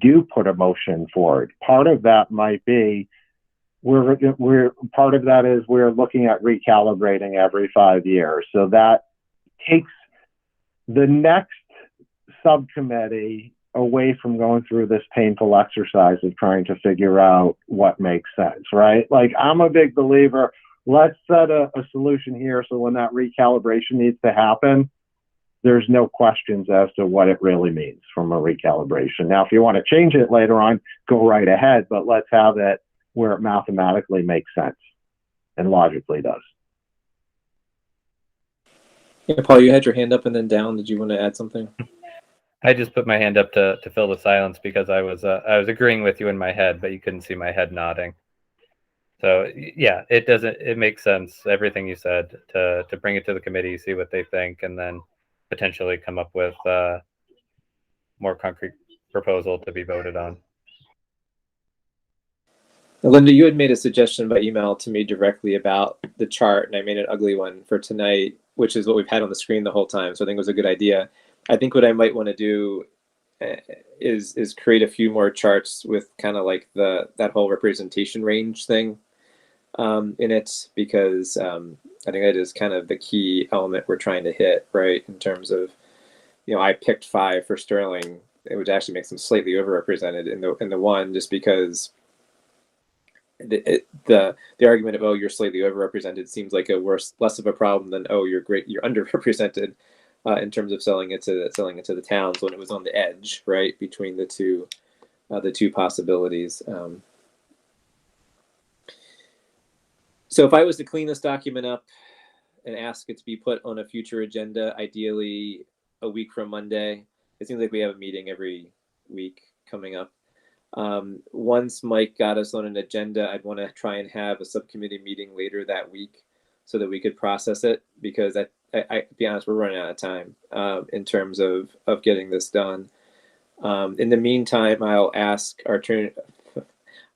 do put a motion forward? Part of that might be, part of that is we're looking at recalibrating every 5 years. So that takes the next subcommittee away from going through this painful exercise of trying to figure out what makes sense, right? Like, I'm a big believer, let's set a solution here so when that recalibration needs to happen, there's no questions as to what it really means from a recalibration. Now, if you want to change it later on, go right ahead, but let's have it where it mathematically makes sense and logically does. Yeah, Paul, you had your hand up and then down. Did you want to add something? I just put my hand up to fill the silence because I was agreeing with you in my head, but you couldn't see my head nodding. So yeah, it makes sense, everything you said, to bring it to the committee, see what they think, and then potentially come up with more concrete proposal to be voted on. Now, Linda, you had made a suggestion by email to me directly about the chart, and I made an ugly one for tonight, which is what we've had on the screen the whole time. So I think it was a good idea. I think what I might want to do is create a few more charts with kind of like that whole representation range thing in it, because I think that is kind of the key element we're trying to hit, right? In terms of, I picked 5 for Sterling, which actually makes them slightly overrepresented in the one, just because the argument of, oh, you're slightly overrepresented seems like less of a problem than, oh, you're underrepresented. In terms of selling it to the towns, when it was on the edge, right, between the two possibilities. So if I was to clean this document up and ask it to be put on a future agenda, ideally a week from Monday, it seems like we have a meeting every week coming up. Once Mike got us on an agenda, I'd want to try and have a subcommittee meeting later that week so that we could process it, because I to be honest, we're running out of time in terms of getting this done. In the meantime, I'll ask our attorney.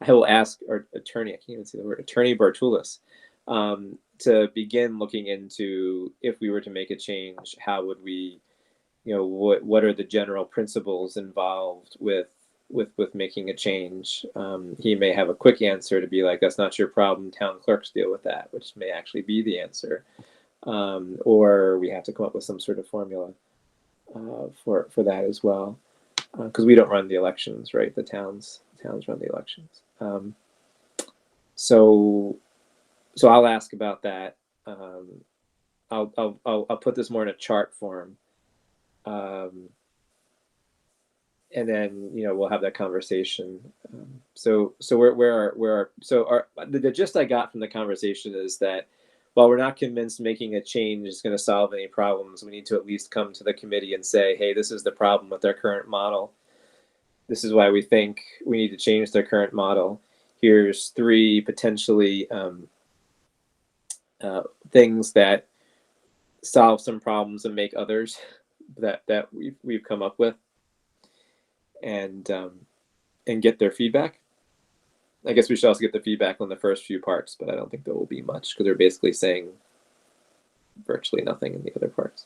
I will ask our attorney. I can't even say the word. Attorney Bartulis, to begin looking into, if we were to make a change, how would we, what are the general principles involved with making a change. He may have a quick answer to be like, that's not your problem, town clerks deal with that, which may actually be the answer. Or we have to come up with some sort of formula for that as well, because we don't run the elections, right? The towns run the elections. So I'll ask about that. I'll put this more in a chart form. And then we'll have that conversation. So the gist I got from the conversation is that while we're not convinced making a change is going to solve any problems, we need to at least come to the committee and say, hey, this is the problem with our current model. This is why we think we need to change their current model. Here's 3 potentially things that solve some problems and make others that we've come up with. And get their feedback. I guess we should also get the feedback on the first few parts, but I don't think there will be much, because they're basically saying virtually nothing in the other parts.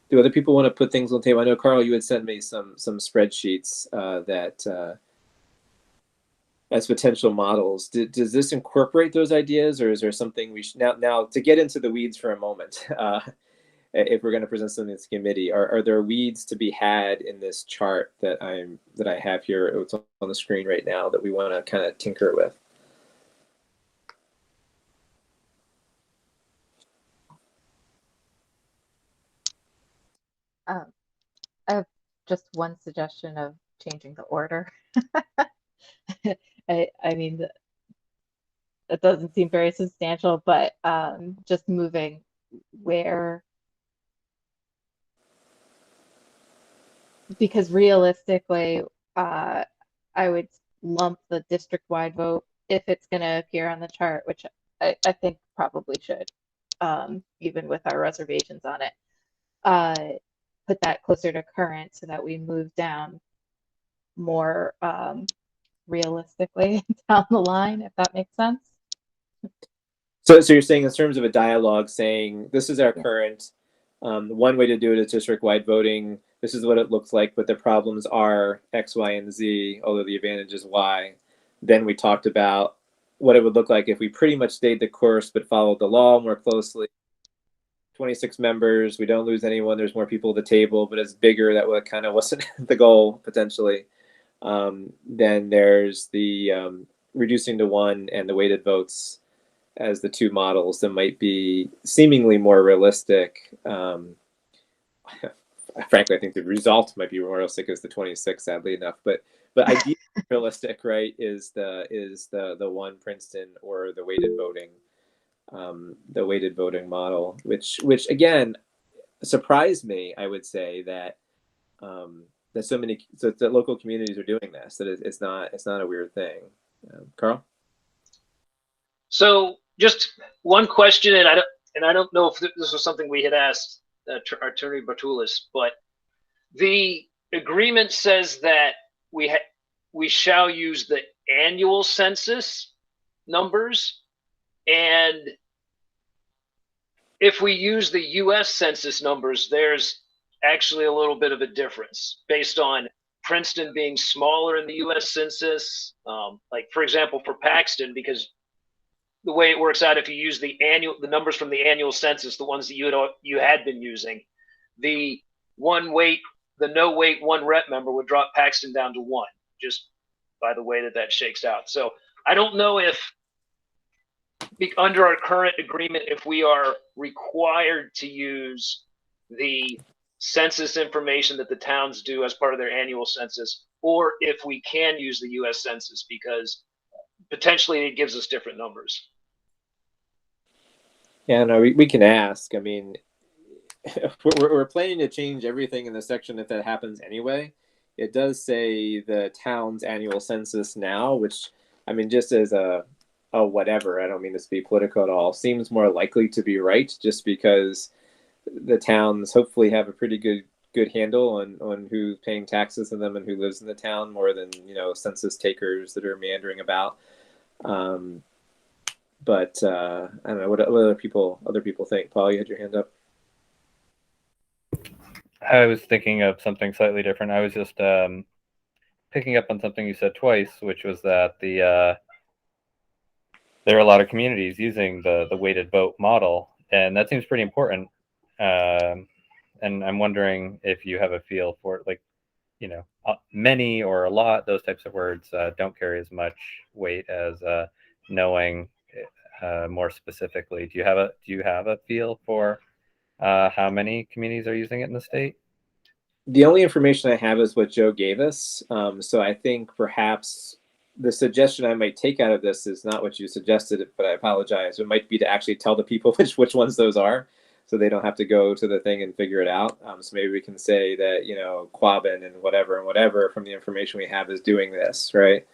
Do other people want to put things on the table? I know, Carl, you had sent me some spreadsheets that as potential models. Does this incorporate those ideas, or is there something we should now to get into the weeds for a moment? If we're going to present something to the committee, are there weeds to be had in this chart that I have here? It's on the screen right now that we want to kind of tinker with. I have just one suggestion of changing the order. I mean, that doesn't seem very substantial, but just moving where, because realistically, I would lump the district-wide vote if it's going to appear on the chart, which I think probably should, even with our reservations on it. Put that closer to current so that we move down more realistically down the line, if that makes sense. So you're saying in terms of a dialogue, saying this is our current. One way to do it is district-wide voting. This is what it looks like, but the problems are X, Y, and Z, although the advantage is Y. Then we talked about what it would look like if we pretty much stayed the course but followed the law more closely. 26 members, we don't lose anyone, there's more people at the table, but it's bigger. That kind of wasn't the goal, potentially. Then there's the reducing to 1 and the weighted votes as the 2 models that might be seemingly more realistic. Frankly, I think the result might be more realistic as the 26, sadly enough. But ideally realistic, right, is the 1 Princeton or the weighted voting model, which again surprised me. I would say that that local communities are doing this. That it's not a weird thing. Carl. So just one question, and I don't know if this was something we had asked Attorney Bartulis, but the agreement says that we shall use the annual census numbers, and if we use the U.S. Census numbers, there's actually a little bit of a difference based on Princeton being smaller in the U.S. Census. Like, for example, for Paxton, because the way it works out, if you use the numbers from the annual census, the ones that you had been using, the no weight 1 rep member would drop Paxton down to 1, just by the way that shakes out. So I don't know if under our current agreement, if we are required to use the census information that the towns do as part of their annual census, or if we can use the US Census, because potentially it gives us different numbers. Yeah, no, we can ask. I mean, we're planning to change everything in the section if that happens anyway. It does say the town's annual census now, which, I mean, just as a whatever, I don't mean this to be political at all, seems more likely to be right, just because the towns hopefully have a pretty good handle on who's paying taxes in them and who lives in the town, more than, you know, census takers that are meandering about. But I don't know what other people think. Paul, you had your hand up. I was thinking of something slightly different. I was just picking up on something you said twice, which was that there are a lot of communities using the weighted vote model, and that seems pretty important. And I'm wondering if you have a feel for it, like, you know, many or a lot, those types of words don't carry as much weight as knowing more specifically. Do you have a feel for how many communities are using it in the state? The only information I have is what Joe gave us. So I think perhaps the suggestion I might take out of this is not what you suggested, but I apologize. It might be to actually tell the people which ones those are, so they don't have to go to the thing and figure it out. So maybe we can say that, you know, Quabbin and whatever from the information we have is doing this, right?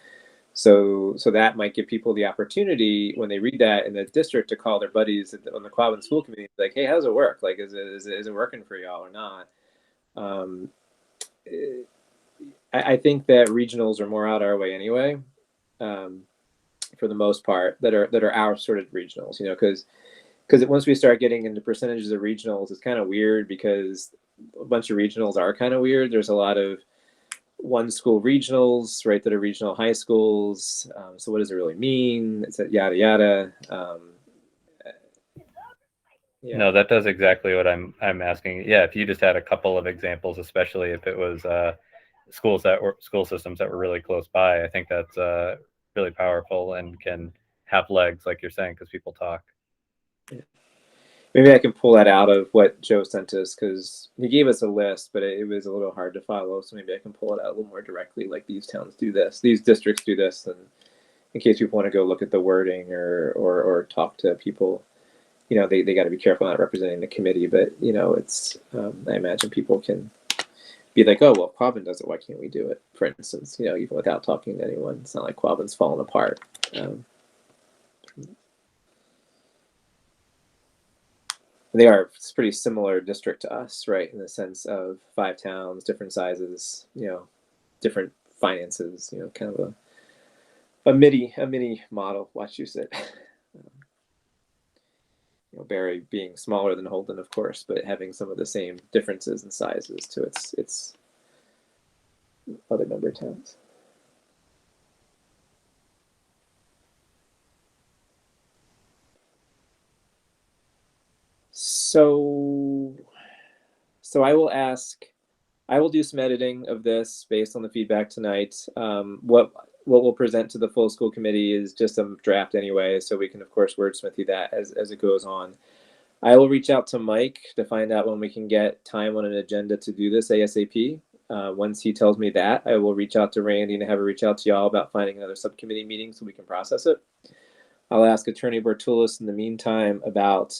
So that might give people the opportunity when they read that in the district to call their buddies on the Quabbin school committee, like, hey, how's it work? Like, is it working for y'all or not? I think that regionals are more out our way anyway, for the most part, that are our sort of regionals, you know, because once we start getting into percentages of regionals, it's kind of weird, because a bunch of regionals are kind of weird. There's a lot of one school regionals, right, that are regional high schools. So what does it really mean? It's a yada yada. Yeah. No, that does exactly what I'm asking. Yeah, if you just had a couple of examples, especially if it was school systems that were really close by, I think that's really powerful and can have legs, like you're saying, because people talk. Yeah. Maybe I can pull that out of what Joe sent us, because he gave us a list, but it was a little hard to follow. So maybe I can pull it out a little more directly, like these towns do this, these districts do this, and in case people want to go look at the wording or talk to people, you know, they got to be careful not representing the committee. But, you know, it's I imagine people can be like, oh, well, Quabbin does it, why can't we do it? For instance, you know, even without talking to anyone, it's not like Quabbin's falling apart. They are a pretty similar district to us, right, in the sense of 5 towns, different sizes, you know, different finances, you know, kind of a mini model, Wachusett. You know, Barry being smaller than Holden, of course, but having some of the same differences in sizes to its other member towns. So I will do some editing of this based on the feedback tonight. What we'll present to the full school committee is just a draft anyway, so we can, of course, wordsmithy that as it goes on. I will reach out to Mike to find out when we can get time on an agenda to do this ASAP. Once he tells me that, I will reach out to Randy and have her reach out to y'all about finding another subcommittee meeting so we can process it. I'll ask Attorney Bortoulis in the meantime about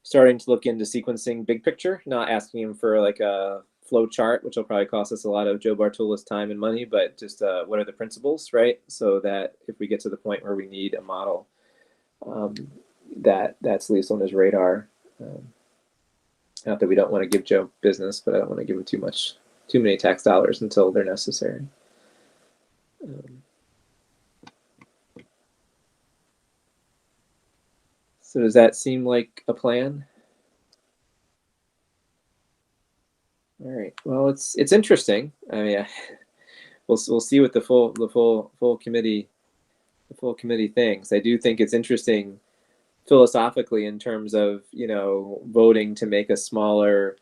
starting to look into sequencing big picture, not asking him for like a flow chart, which will probably cost us a lot of Joe Bartoulis time and money, but just what are the principles, right? So that if we get to the point where we need a model, that's at least on his radar. Not that we don't want to give Joe business, but I don't want to give him too many tax dollars until they're necessary. So does that seem like a plan? All right. Well, it's interesting. I mean, we'll see what the full committee thinks. I do think it's interesting philosophically in terms of, you know, voting to make a smaller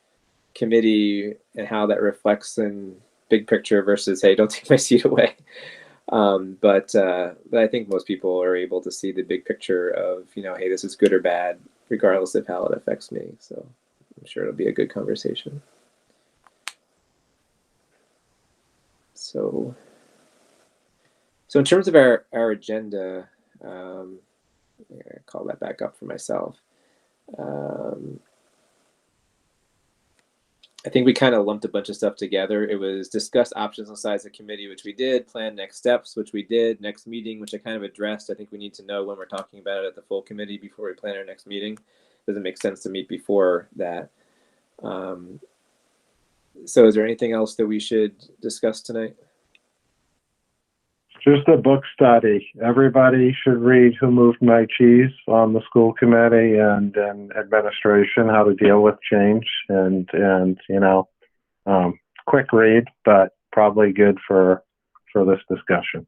committee and how that reflects in big picture versus, hey, don't take my seat away. But I think most people are able to see the big picture of, you know, hey, this is good or bad, regardless of how it affects me. So I'm sure it'll be a good conversation. So in terms of our agenda, I'm gonna call that back up for myself. I think we kind of lumped a bunch of stuff together. It was discuss options and size of committee, which we did, plan next steps, which we did, next meeting, which I kind of addressed. I think we need to know when we're talking about it at the full committee before we plan our next meeting. Doesn't make sense to meet before that. So is there anything else that we should discuss tonight? Just a book study. Everybody should read Who Moved My Cheese on the school committee and administration, how to deal with change, and you know, quick read, but probably good for this discussion.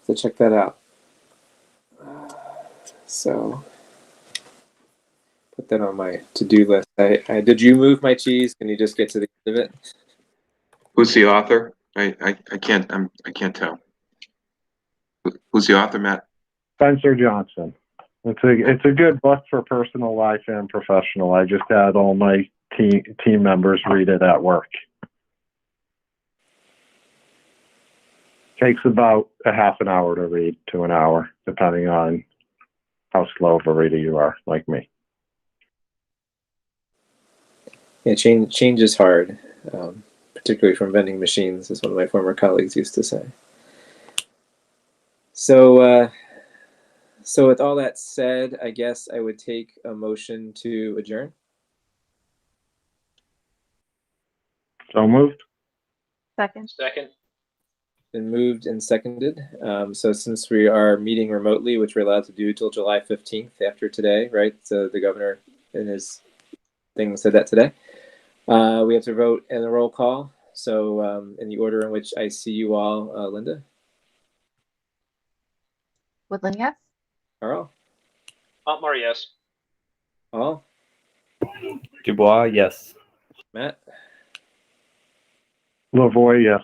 So check that out. So put that on my to-do list. I did you move my cheese? Can you just get to the end of it? Who's the author? I can't tell. Who's the author, Matt? Spencer Johnson. It's a good book for personal life and professional. I just had all my team members read it at work. Takes about a half an hour to read to an hour, depending on how slow of a reader you are, like me. Yeah, change is hard, particularly from vending machines, as one of my former colleagues used to say. So with all that said, I guess I would take a motion to adjourn. So moved. Second. Been moved and seconded. So since we are meeting remotely, which we're allowed to do till July 15th after today, right? So the governor in his thing said that today. We have to vote in a roll call. So in the order in which I see you all, Linda? Woodland, yes? Carl? Otmar, yes. Paul? Dubois, yes. Matt? Lavoie, yes.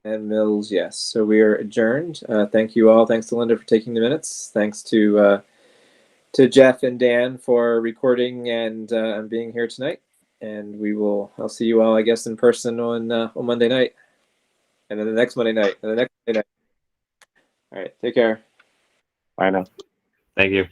And Mills, yes. So we are adjourned. Thank you all. Thanks to Linda for taking the minutes. Thanks to Jeff and Dan for recording and being here tonight. And I'll see you all, I guess, in person on Monday night. And then the next Monday night. And the next Monday night. All right. Take care. I know. Thank you.